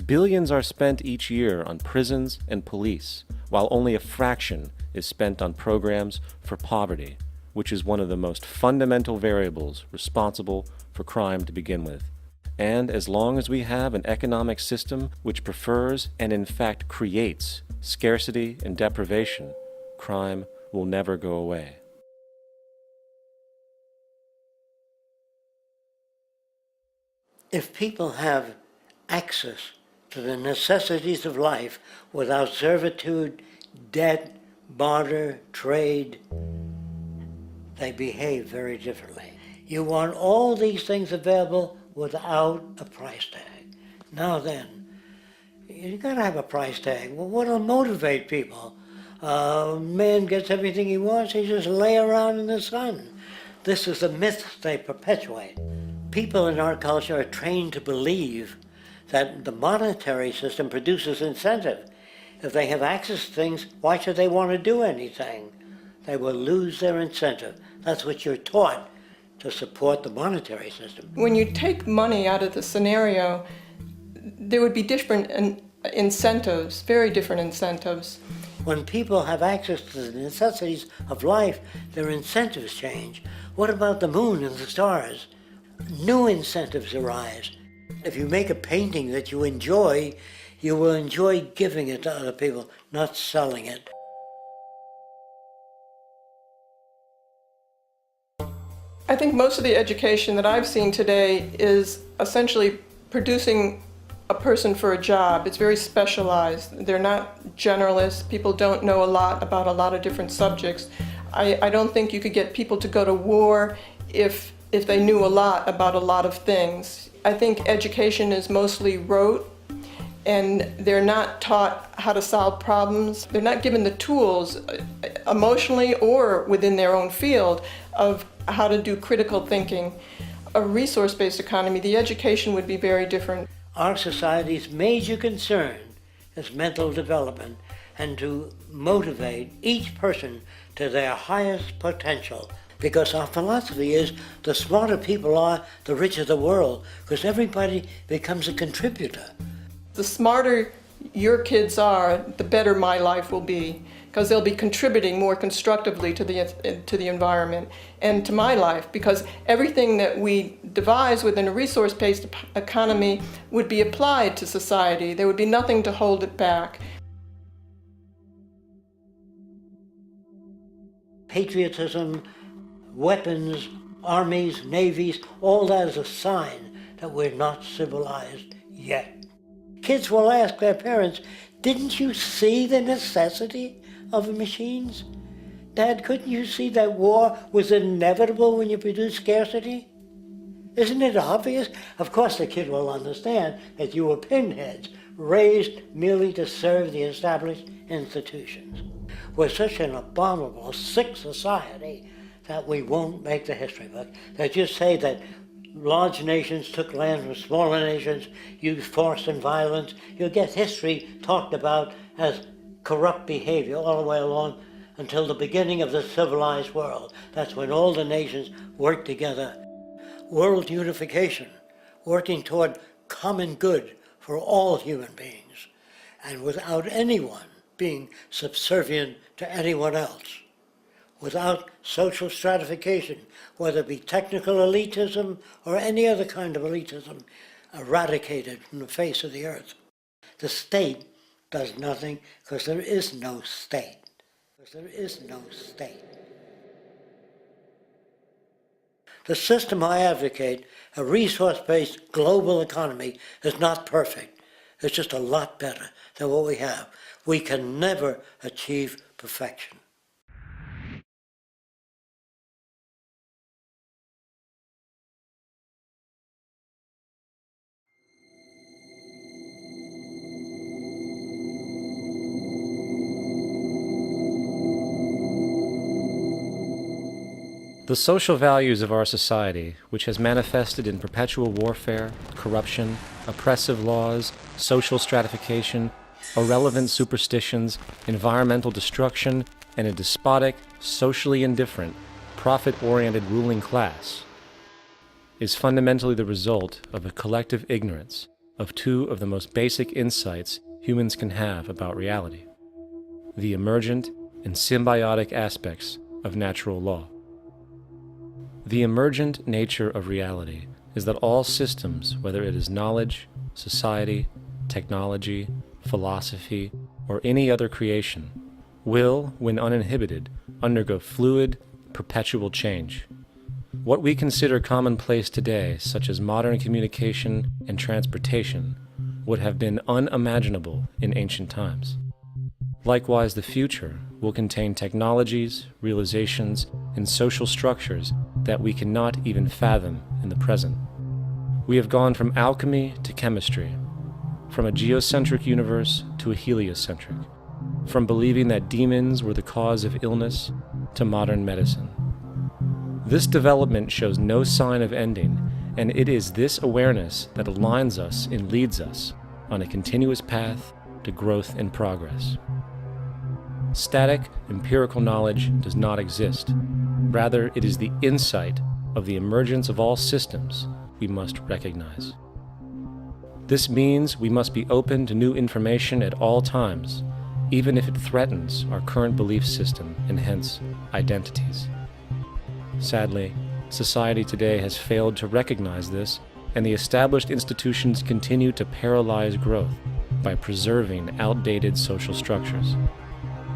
Billions are spent each year on prisons and police, while only a fraction is spent on programs for poverty, which is one of the most fundamental variables responsible for crime to begin with. And as long as we have an economic system which prefers and in fact creates scarcity and deprivation, crime will never go away. If people have access to the necessities of life without servitude, debt, barter, trade, they behave very differently. You want all these things available without a price tag. Now then, you gotta have a price tag. Well, what'll motivate people? Man gets everything he wants, he just lay around in the sun. This is the myth they perpetuate. People in our culture are trained to believe that the monetary system produces incentive. If they have access to things, why should they want to do anything? They will lose their incentive. That's what you're taught to support the monetary system. When you take money out of the scenario, there would be different incentives, very different incentives. When people have access to the necessities of life, their incentives change. What about the moon and the stars? New incentives arise. If you make a painting that you enjoy, you will enjoy giving it to other people, not selling it. I think most of the education that I've seen today is essentially producing a person for a job. It's very specialized. They're not generalists. People don't know a lot about a lot of different subjects. I don't think you could get people to go to war if they knew a lot about a lot of things. I think education is mostly rote, and they're not taught how to solve problems. They're not given the tools, emotionally or within their own field, of how to do critical thinking. A resource-based economy, the education would be very different. Our society's major concern is mental development and to motivate each person to their highest potential. Because our philosophy is the smarter people are, the richer the world, because everybody becomes a contributor. The smarter your kids are, the better my life will be, because they'll be contributing more constructively to the environment and to my life, because everything that we devise within a resource-based economy would be applied to society. There would be nothing to hold it back. Patriotism, weapons, armies, navies, all that is a sign that we're not civilized yet. Kids will ask their parents, didn't you see the necessity of the machines? Dad, couldn't you see that war was inevitable when you produce scarcity? Isn't it obvious? Of course the kid will understand that you were pinheads, raised merely to serve the established institutions. We're such an abominable, sick society that we won't make the history book. They just say that large nations took land from smaller nations, used force and violence. You'll get history talked about as corrupt behavior all the way along until the beginning of the civilized world. That's when all the nations work together. World unification, working toward common good for all human beings, and without anyone being subservient to anyone else, without social stratification, whether it be technical elitism or any other kind of elitism, eradicated from the face of the earth. The state does nothing because there is no state. There is no state. The system I advocate, a resource-based global economy, is not perfect. It's just a lot better than what we have. We can never achieve perfection. The social values of our society, which has manifested in perpetual warfare, corruption, oppressive laws, social stratification, irrelevant superstitions, environmental destruction, and a despotic, socially indifferent, profit-oriented ruling class, is fundamentally the result of a collective ignorance of two of the most basic insights humans can have about reality: the emergent and symbiotic aspects of natural law. The emergent nature of reality is that all systems, whether it is knowledge, society, technology, philosophy, or any other creation, will, when uninhibited, undergo fluid, perpetual change. What we consider commonplace today, such as modern communication and transportation, would have been unimaginable in ancient times. Likewise, the future will contain technologies, realizations, and social structures that we cannot even fathom in the present. We have gone from alchemy to chemistry, from a geocentric universe to a heliocentric, from believing that demons were the cause of illness to modern medicine. This development shows no sign of ending, and it is this awareness that aligns us and leads us on a continuous path to growth and progress. Static, empirical knowledge does not exist. Rather, it is the insight of the emergence of all systems we must recognize. This means we must be open to new information at all times, even if it threatens our current belief system and hence identities. Sadly, society today has failed to recognize this, and the established institutions continue to paralyze growth by preserving outdated social structures.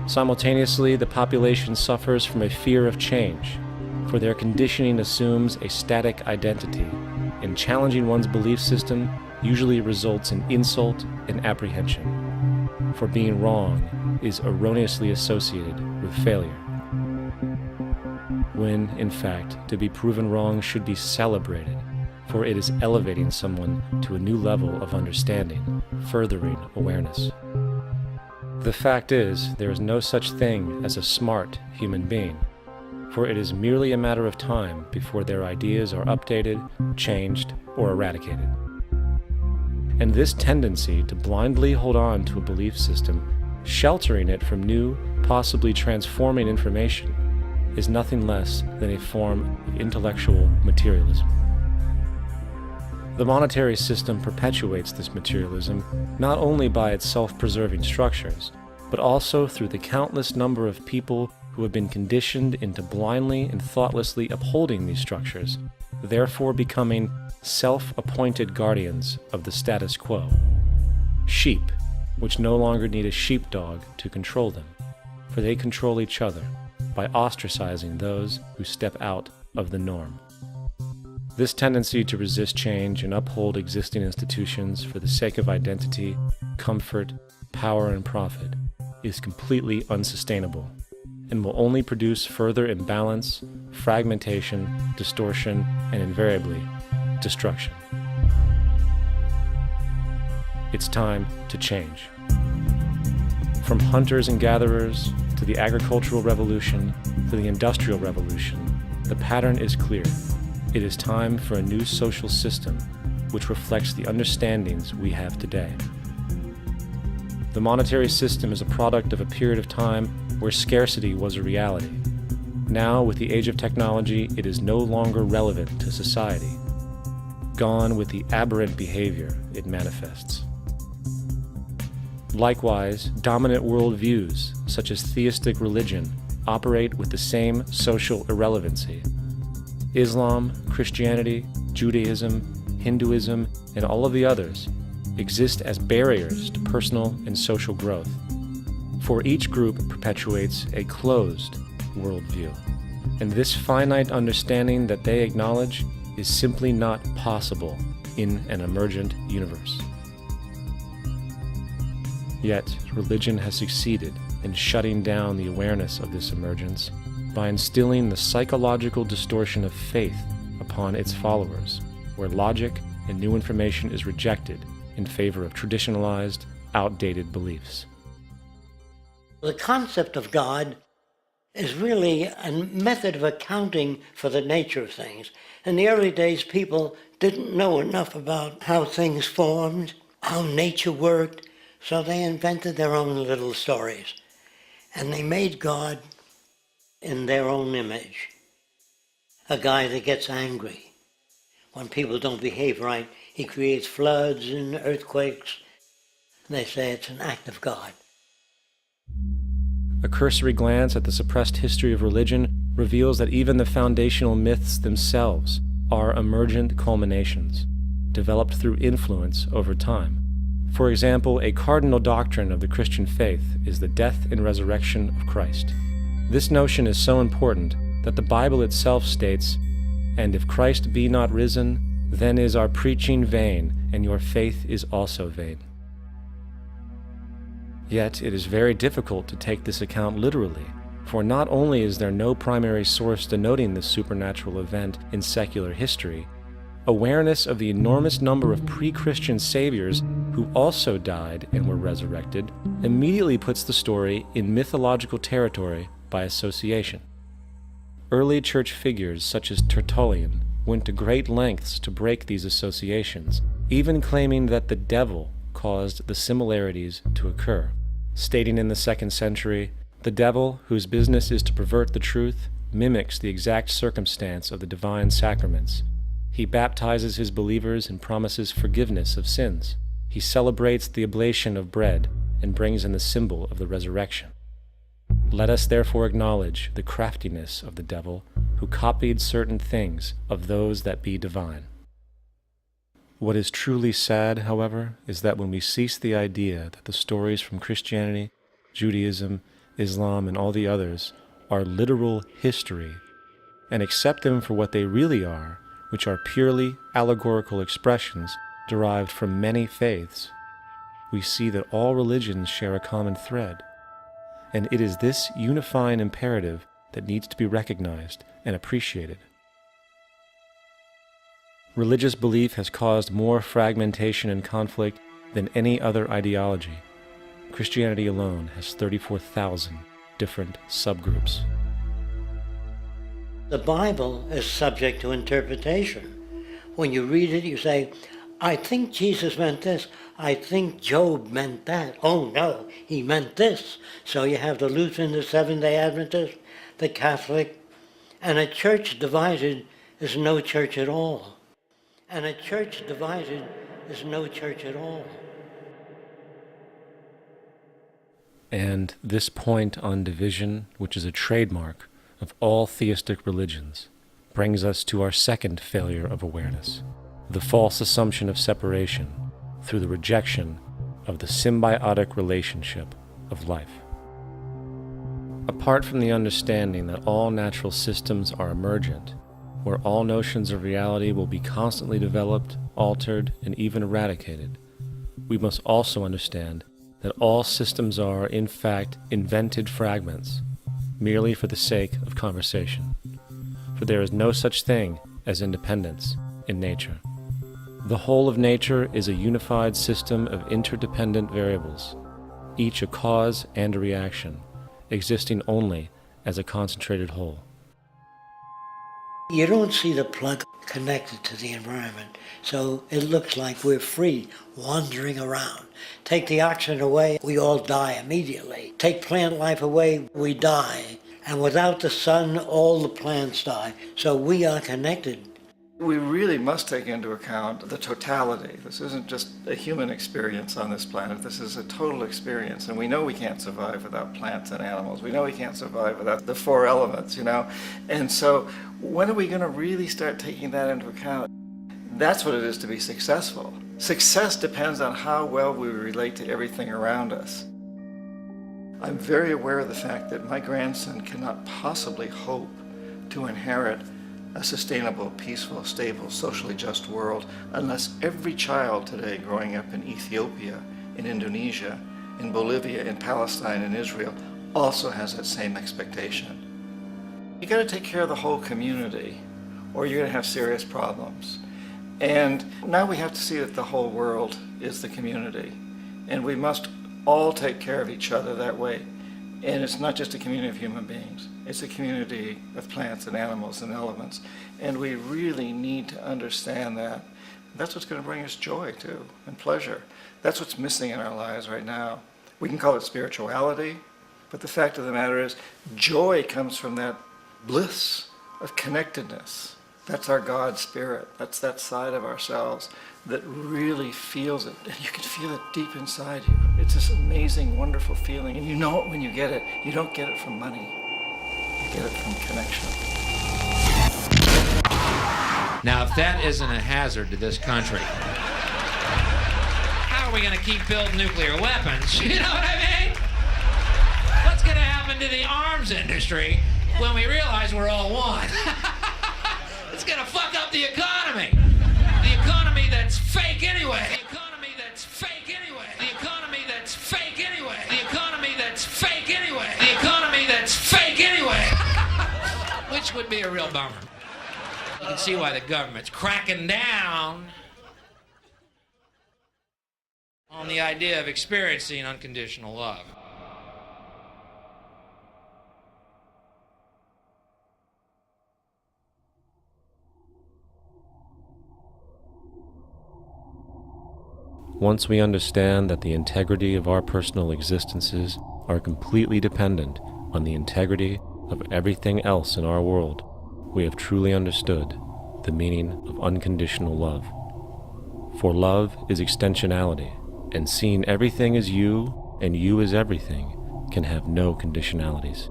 Simultaneously, the population suffers from a fear of change, for their conditioning assumes a static identity, and challenging one's belief system usually results in insult and apprehension, for being wrong is erroneously associated with failure, when, in fact, to be proven wrong should be celebrated, for it is elevating someone to a new level of understanding, furthering awareness. The fact is, there is no such thing as a smart human being, for it is merely a matter of time before their ideas are updated, changed, or eradicated. And this tendency to blindly hold on to a belief system, sheltering it from new, possibly transforming information, is nothing less than a form of intellectual materialism. The monetary system perpetuates this materialism not only by its self-preserving structures, but also through the countless number of people who have been conditioned into blindly and thoughtlessly upholding these structures, therefore becoming self-appointed guardians of the status quo. Sheep, which no longer need a sheepdog to control them, for they control each other by ostracizing those who step out of the norm. This tendency to resist change and uphold existing institutions for the sake of identity, comfort, power, and profit is completely unsustainable and will only produce further imbalance, fragmentation, distortion, and invariably, destruction. It's time to change. From hunters and gatherers to the agricultural revolution to the industrial revolution, the pattern is clear. It is time for a new social system which reflects the understandings we have today. The monetary system is a product of a period of time where scarcity was a reality. Now, with the age of technology, it is no longer relevant to society. Gone with the aberrant behavior it manifests. Likewise, dominant worldviews, such as theistic religion, operate with the same social irrelevancy. Islam, Christianity, Judaism, Hinduism, and all of the others exist as barriers to personal and social growth, for each group perpetuates a closed worldview, and this finite understanding that they acknowledge is simply not possible in an emergent universe. Yet, religion has succeeded in shutting down the awareness of this emergence by instilling the psychological distortion of faith upon its followers, where logic and new information is rejected in favor of traditionalized, outdated beliefs. The concept of God is really a method of accounting for the nature of things. In the early days, people didn't know enough about how things formed, how nature worked, so they invented their own little stories. And they made God in their own image. A guy that gets angry. When people don't behave right, he creates floods and earthquakes. They say it's an act of God. A cursory glance at the suppressed history of religion reveals that even the foundational myths themselves are emergent culminations, developed through influence over time. For example, a cardinal doctrine of the Christian faith is the death and resurrection of Christ. This notion is so important that the Bible itself states, "And if Christ be not risen, then is our preaching vain, and your faith is also vain." Yet it is very difficult to take this account literally, for not only is there no primary source denoting this supernatural event in secular history, awareness of the enormous number of pre-Christian saviors who also died and were resurrected immediately puts the story in mythological territory by association. Early church figures such as Tertullian went to great lengths to break these associations, even claiming that the devil caused the similarities to occur, stating in the 2nd century, "The devil, whose business is to pervert the truth, mimics the exact circumstance of the divine sacraments. He baptizes his believers and promises forgiveness of sins. He celebrates the oblation of bread and brings in the symbol of the resurrection. Let us therefore acknowledge the craftiness of the devil, who copied certain things of those that be divine." What is truly sad, however, is that when we cease the idea that the stories from Christianity, Judaism, Islam, and all the others are literal history, and accept them for what they really are, which are purely allegorical expressions derived from many faiths, we see that all religions share a common thread, and it is this unifying imperative that needs to be recognized and appreciated. Religious belief has caused more fragmentation and conflict than any other ideology. Christianity alone has 34,000 different subgroups. The Bible is subject to interpretation. When you read it, you say, I think Jesus meant this. I think Job meant that. Oh no, he meant this. So you have the Lutheran, the Seventh-day Adventist, the Catholic, and a church divided is no church at all. And a church divided is no church at all. And this point on division, which is a trademark of all theistic religions, brings us to our second failure of awareness, the false assumption of separation through the rejection of the symbiotic relationship of life. Apart from the understanding that all natural systems are emergent, where all notions of reality will be constantly developed, altered, and even eradicated, we must also understand that all systems are, in fact, invented fragments, merely for the sake of conversation. For there is no such thing as independence in nature. The whole of nature is a unified system of interdependent variables, each a cause and a reaction, existing only as a concentrated whole. You don't see the plug connected to the environment, so it looks like we're free, wandering around. Take the oxygen away, we all die immediately. Take plant life away, we die. And without the sun, all the plants die. So we are connected. We really must take into account the totality. This isn't just a human experience on this planet. This is a total experience. And we know we can't survive without plants and animals. We know we can't survive without the four elements, you know? And so when are we going to really start taking that into account? That's what it is to be successful. Success depends on how well we relate to everything around us. I'm very aware of the fact that my grandson cannot possibly hope to inherit a sustainable, peaceful, stable, socially just world unless every child today growing up in Ethiopia, in Indonesia, in Bolivia, in Palestine, in Israel also has that same expectation. You got to take care of the whole community or you're going to have serious problems. And now we have to see that the whole world is the community and we must all take care of each other that way. And it's not just a community of human beings. It's a community of plants and animals and elements. And we really need to understand that. That's what's going to bring us joy, too, and pleasure. That's what's missing in our lives right now. We can call it spirituality, but the fact of the matter is, joy comes from that bliss of connectedness. That's our God spirit. That's that side of ourselves that really feels it. And you can feel it deep inside you. It's this amazing, wonderful feeling. And you know it when you get it. You don't get it from money. You get it from connection. Now, if that isn't a hazard to this country, how are we going to keep building nuclear weapons? You know what I mean? What's going to happen to the arms industry when we realize we're all one? It's going to fuck up the economy. The economy that's fake anyway. The economy that's fake anyway. The economy that's fake anyway. The economy that's fake anyway. The economy that's fake anyway. Which would be a real bummer. You can see why the government's cracking down on the idea of experiencing unconditional love. Once we understand that the integrity of our personal existences are completely dependent on the integrity of everything else in our world, we have truly understood the meaning of unconditional love. For love is extensionality, and seeing everything as you and you as everything can have no conditionalities.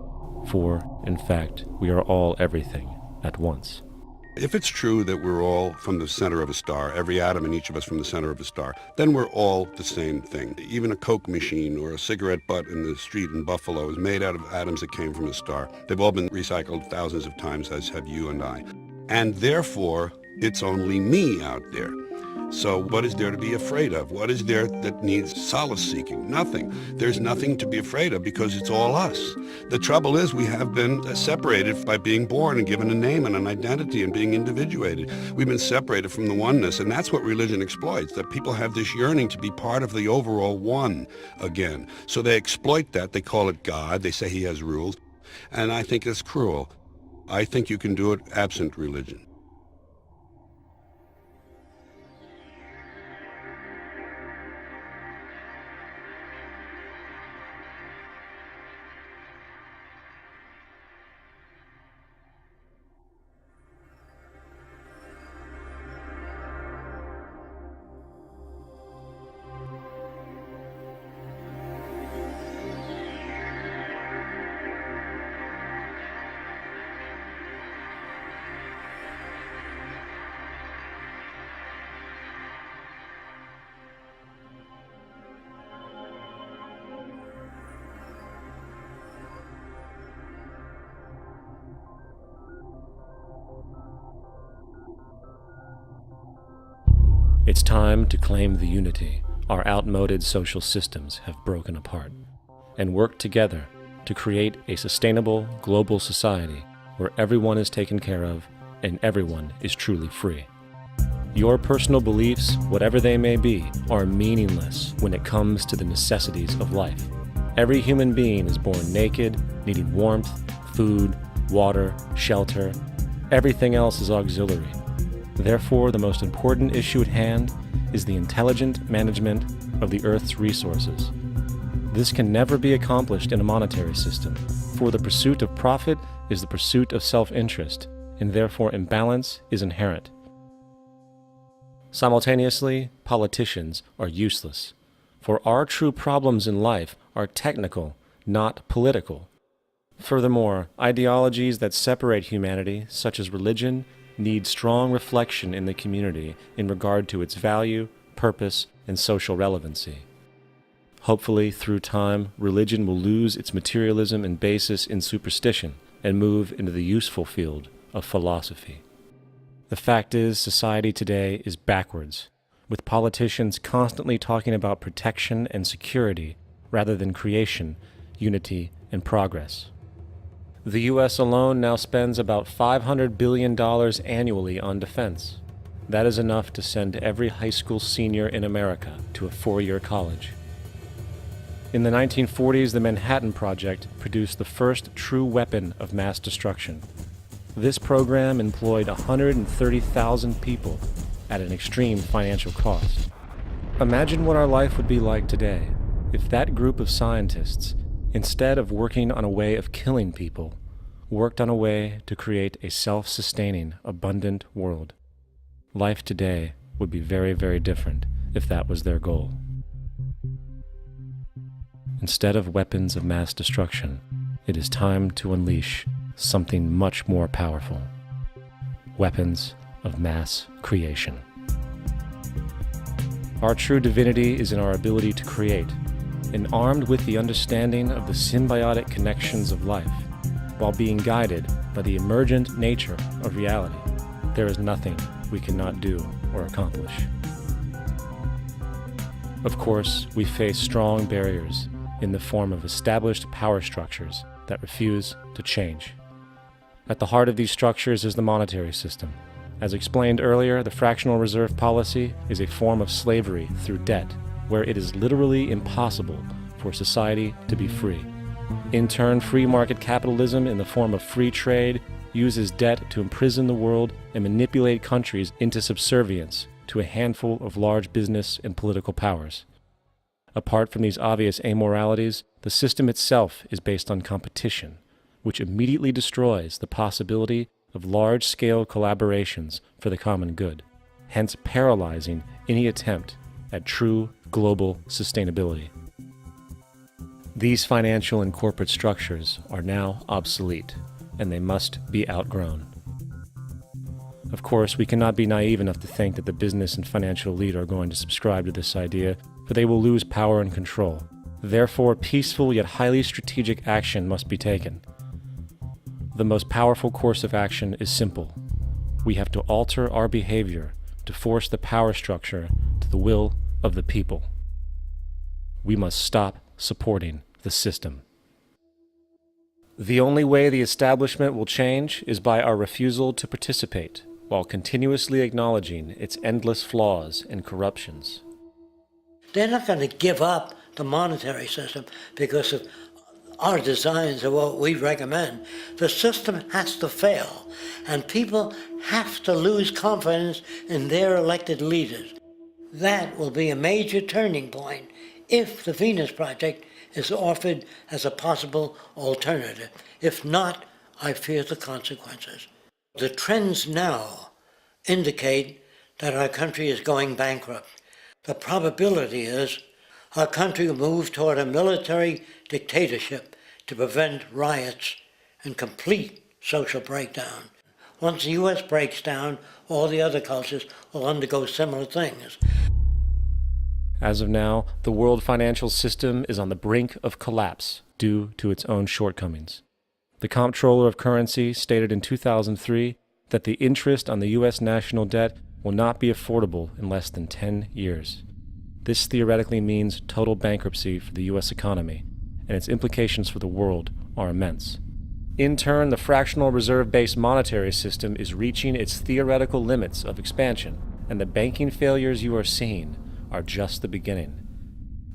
For, in fact, we are all everything at once. If it's true that we're all from the center of a star, every atom in each of us from the center of a star, then we're all the same thing. Even a Coke machine or a cigarette butt in the street in Buffalo is made out of atoms that came from a star. They've all been recycled thousands of times, as have you and I. And therefore, it's only me out there. So what is there to be afraid of? What is there that needs solace seeking? Nothing. There's nothing to be afraid of because it's all us. The trouble is we have been separated by being born and given a name and an identity and being individuated. We've been separated from the oneness, and that's what religion exploits, that people have this yearning to be part of the overall one again. So they exploit that. They call it God. They say he has rules. And I think it's cruel. I think you can do it absent religion. It's time to claim the unity our outmoded social systems have broken apart, and work together to create a sustainable global society where everyone is taken care of and everyone is truly free. Your personal beliefs, whatever they may be, are meaningless when it comes to the necessities of life. Every human being is born naked, needing warmth, food, water, shelter. Everything else is auxiliary. Therefore, the most important issue at hand is the intelligent management of the Earth's resources. This can never be accomplished in a monetary system, for the pursuit of profit is the pursuit of self-interest, and therefore imbalance is inherent. Simultaneously, politicians are useless, for our true problems in life are technical, not political. Furthermore, ideologies that separate humanity, such as religion, need strong reflection in the community in regard to its value, purpose, and social relevancy. Hopefully, through time, religion will lose its materialism and basis in superstition and move into the useful field of philosophy. The fact is, society today is backwards, with politicians constantly talking about protection and security rather than creation, unity, and progress. The U.S. alone now spends about $500 billion annually on defense. That is enough to send every high school senior in America to a 4-year college. In the 1940s, the Manhattan Project produced the first true weapon of mass destruction. This program employed 130,000 people at an extreme financial cost. Imagine what our life would be like today if that group of scientists, instead of working on a way of killing people, worked on a way to create a self-sustaining, abundant world. Life today would be very, very different if that was their goal. Instead of weapons of mass destruction, it is time to unleash something much more powerful. Weapons of mass creation. Our true divinity is in our ability to create, and armed with the understanding of the symbiotic connections of life, while being guided by the emergent nature of reality, there is nothing we cannot do or accomplish. Of course, we face strong barriers in the form of established power structures that refuse to change. At the heart of these structures is the monetary system. As explained earlier, the fractional reserve policy is a form of slavery through debt, where it is literally impossible for society to be free. In turn, free market capitalism in the form of free trade uses debt to imprison the world and manipulate countries into subservience to a handful of large business and political powers. Apart from these obvious amoralities, the system itself is based on competition, which immediately destroys the possibility of large-scale collaborations for the common good, hence paralyzing any attempt at true global sustainability. These financial and corporate structures are now obsolete, and they must be outgrown. Of course, we cannot be naive enough to think that the business and financial elite are going to subscribe to this idea, for they will lose power and control. Therefore, peaceful yet highly strategic action must be taken. The most powerful course of action is simple. We have to alter our behavior to force the power structure to the will of the people. We must stop supporting the system. The only way the establishment will change is by our refusal to participate, while continuously acknowledging its endless flaws and corruptions. They're not going to give up the monetary system because of our designs of what we recommend. The system has to fail, and people have to lose confidence in their elected leaders. That will be a major turning point if the Venus Project is offered as a possible alternative. If not, I fear the consequences. The trends now indicate that our country is going bankrupt. The probability is our country will move toward a military dictatorship to prevent riots and complete social breakdown. Once the U.S. breaks down, all the other cultures will undergo similar things. As of now, the world financial system is on the brink of collapse due to its own shortcomings. The Comptroller of Currency stated in 2003 that the interest on the U.S. national debt will not be affordable in less than 10 years. This theoretically means total bankruptcy for the U.S. economy, and its implications for the world are immense. In turn, the fractional reserve-based monetary system is reaching its theoretical limits of expansion, and the banking failures you are seeing are just the beginning.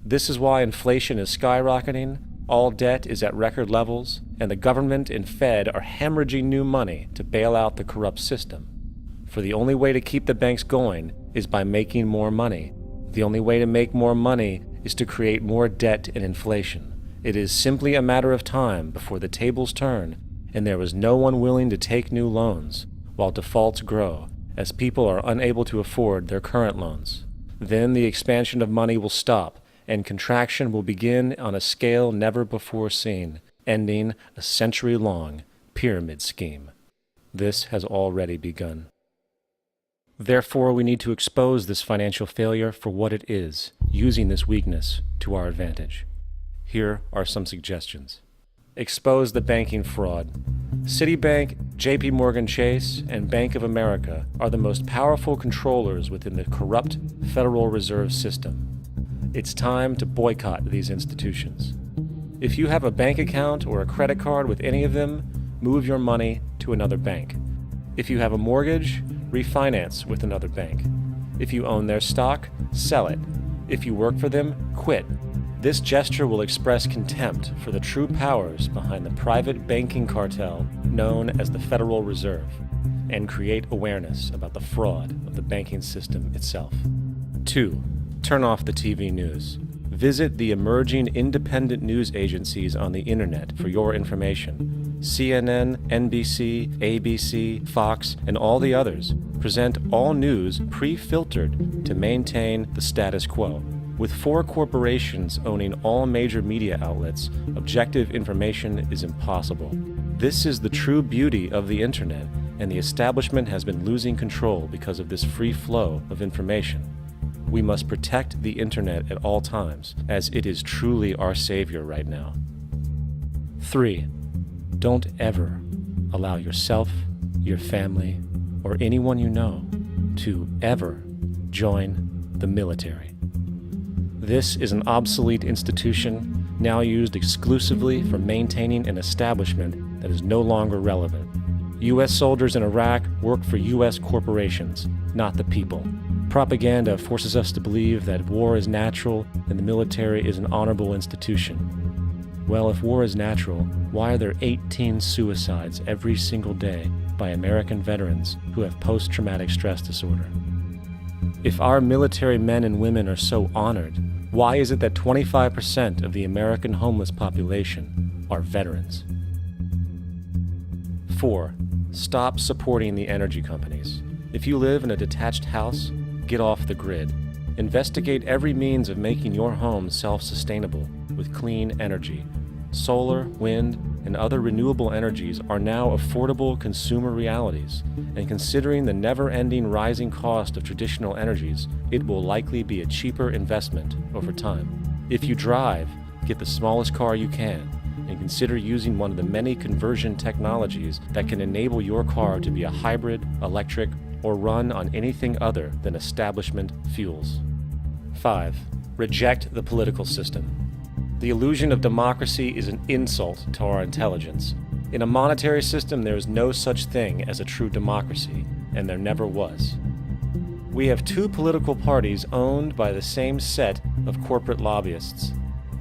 This is why inflation is skyrocketing, all debt is at record levels, and the government and Fed are hemorrhaging new money to bail out the corrupt system. For the only way to keep the banks going is by making more money. The only way to make more money is to create more debt and inflation. It is simply a matter of time before the tables turn, and there is no one willing to take new loans, while defaults grow, as people are unable to afford their current loans. Then the expansion of money will stop, and contraction will begin on a scale never before seen, ending a century-long pyramid scheme. This has already begun. Therefore, we need to expose this financial failure for what it is, using this weakness to our advantage. Here are some suggestions. Expose the banking fraud. Citibank, JP Morgan Chase, and Bank of America are the most powerful controllers within the corrupt Federal Reserve System. It's time to boycott these institutions. If you have a bank account or a credit card with any of them, move your money to another bank. If you have a mortgage, refinance with another bank. If you own their stock, sell it. If you work for them, quit. This gesture will express contempt for the true powers behind the private banking cartel known as the Federal Reserve, and create awareness about the fraud of the banking system itself. 2. Turn off the TV news. Visit the emerging independent news agencies on the internet for your information. CNN, NBC, ABC, Fox, and all the others present all news pre-filtered to maintain the status quo. With 4 corporations owning all major media outlets, objective information is impossible. This is the true beauty of the internet, and the establishment has been losing control because of this free flow of information. We must protect the internet at all times, as it is truly our savior right now. 3. Don't ever allow yourself, your family, or anyone you know to ever join the military. This is an obsolete institution now used exclusively for maintaining an establishment that is no longer relevant. U.S. soldiers in Iraq work for U.S. corporations, not the people. Propaganda forces us to believe that war is natural and the military is an honorable institution. Well, if war is natural, why are there 18 suicides every single day by American veterans who have post-traumatic stress disorder? If our military men and women are so honored, why is it that 25% of the American homeless population are veterans? 4. Stop supporting the energy companies. If you live in a detached house, get off the grid. Investigate every means of making your home self-sustainable with clean energy. Solar, wind, and other renewable energies are now affordable consumer realities, and considering the never-ending rising cost of traditional energies, it will likely be a cheaper investment over time. If you drive, get the smallest car you can, and consider using one of the many conversion technologies that can enable your car to be a hybrid, electric, or run on anything other than establishment fuels. 5. Reject the political system. The illusion of democracy is an insult to our intelligence. In a monetary system, there is no such thing as a true democracy, and there never was. We have two political parties owned by the same set of corporate lobbyists.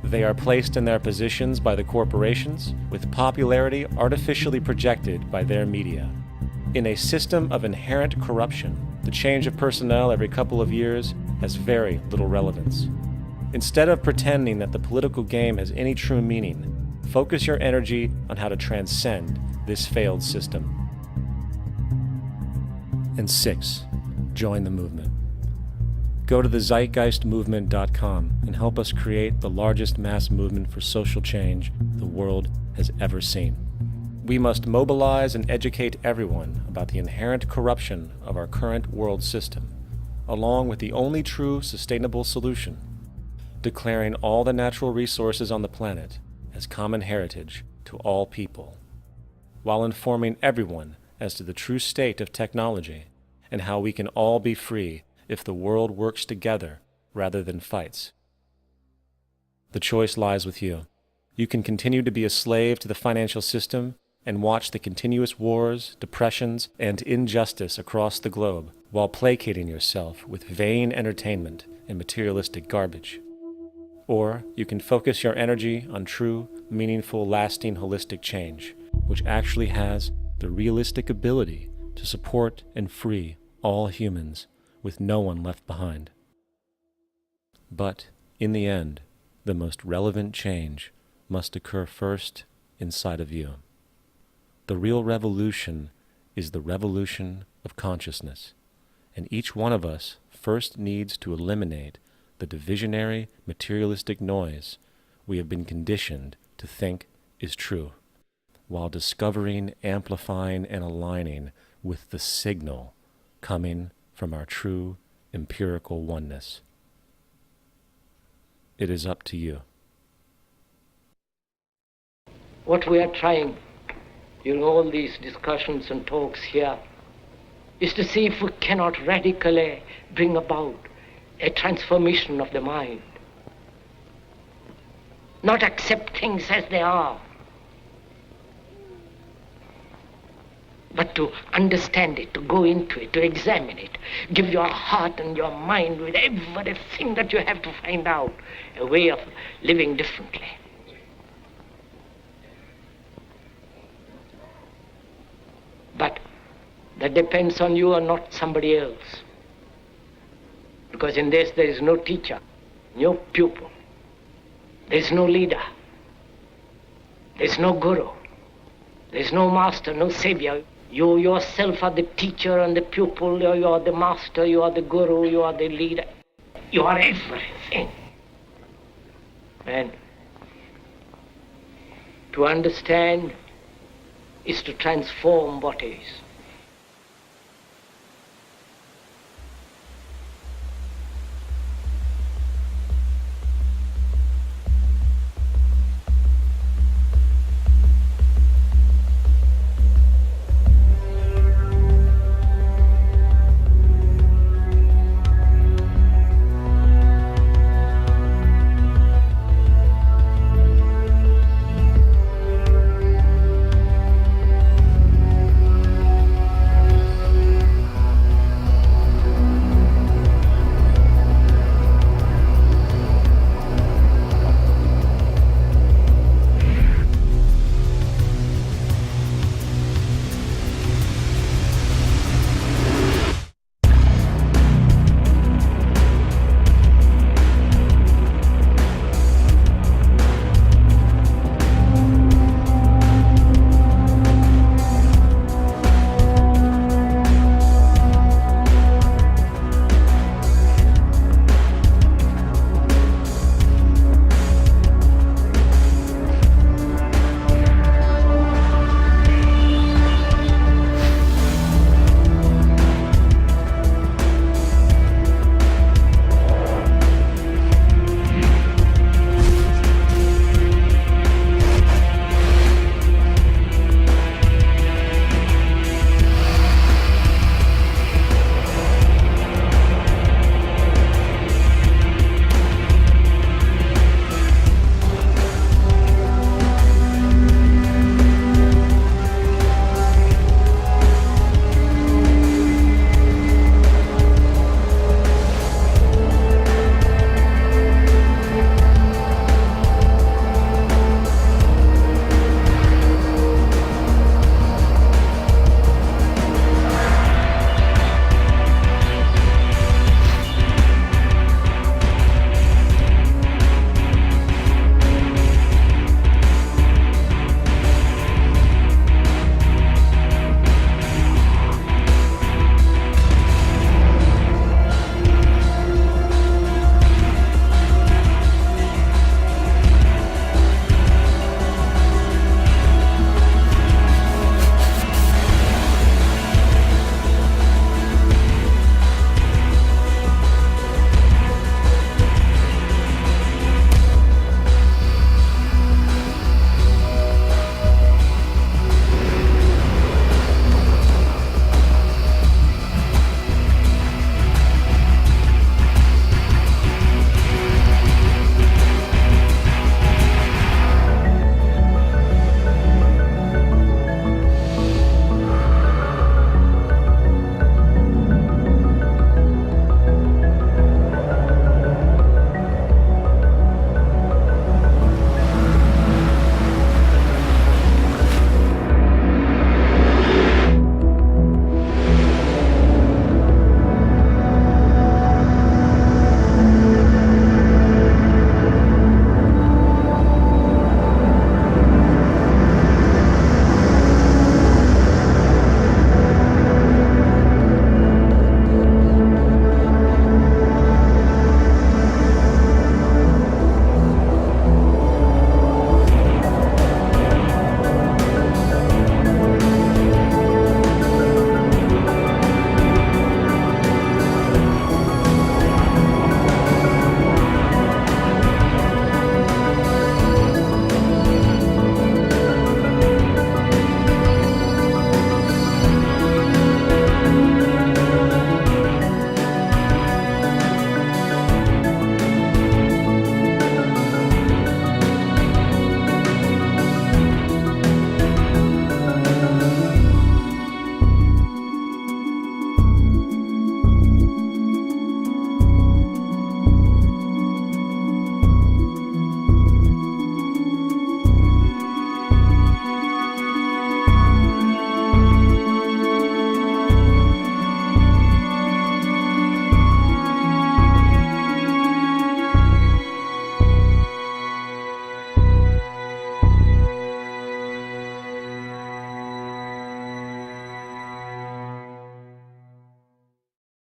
They are placed in their positions by the corporations, with popularity artificially projected by their media. In a system of inherent corruption, the change of personnel every couple of years has very little relevance. Instead of pretending that the political game has any true meaning, focus your energy on how to transcend this failed system. And 6. Join the movement. Go to the zeitgeistmovement.com and help us create the largest mass movement for social change the world has ever seen. We must mobilize and educate everyone about the inherent corruption of our current world system, along with the only true sustainable solution, declaring all the natural resources on the planet as common heritage to all people, while informing everyone as to the true state of technology and how we can all be free if the world works together rather than fights. The choice lies with you. You can continue to be a slave to the financial system and watch the continuous wars, depressions, and injustice across the globe while placating yourself with vain entertainment and materialistic garbage. Or you can focus your energy on true, meaningful, lasting, holistic change, which actually has the realistic ability to support and free all humans with no one left behind. But in the end, the most relevant change must occur first inside of you. The real revolution is the revolution of consciousness, and each one of us first needs to eliminate the divisionary, materialistic noise we have been conditioned to think is true, while discovering, amplifying, and aligning with the signal coming from our true empirical oneness. It is up to you. What we are trying during all these discussions and talks here is to see if we cannot radically bring about a transformation of the mind. Not accept things as they are, but to understand it, to go into it, to examine it, give your heart and your mind with everything that you have to find out a way of living differently. But that depends on you and not somebody else. Because in this there is no teacher, no pupil, there is no leader, there is no guru, there is no master, no savior. You yourself are the teacher and the pupil, you are the master, you are the guru, you are the leader. You are everything. And to understand is to transform what is.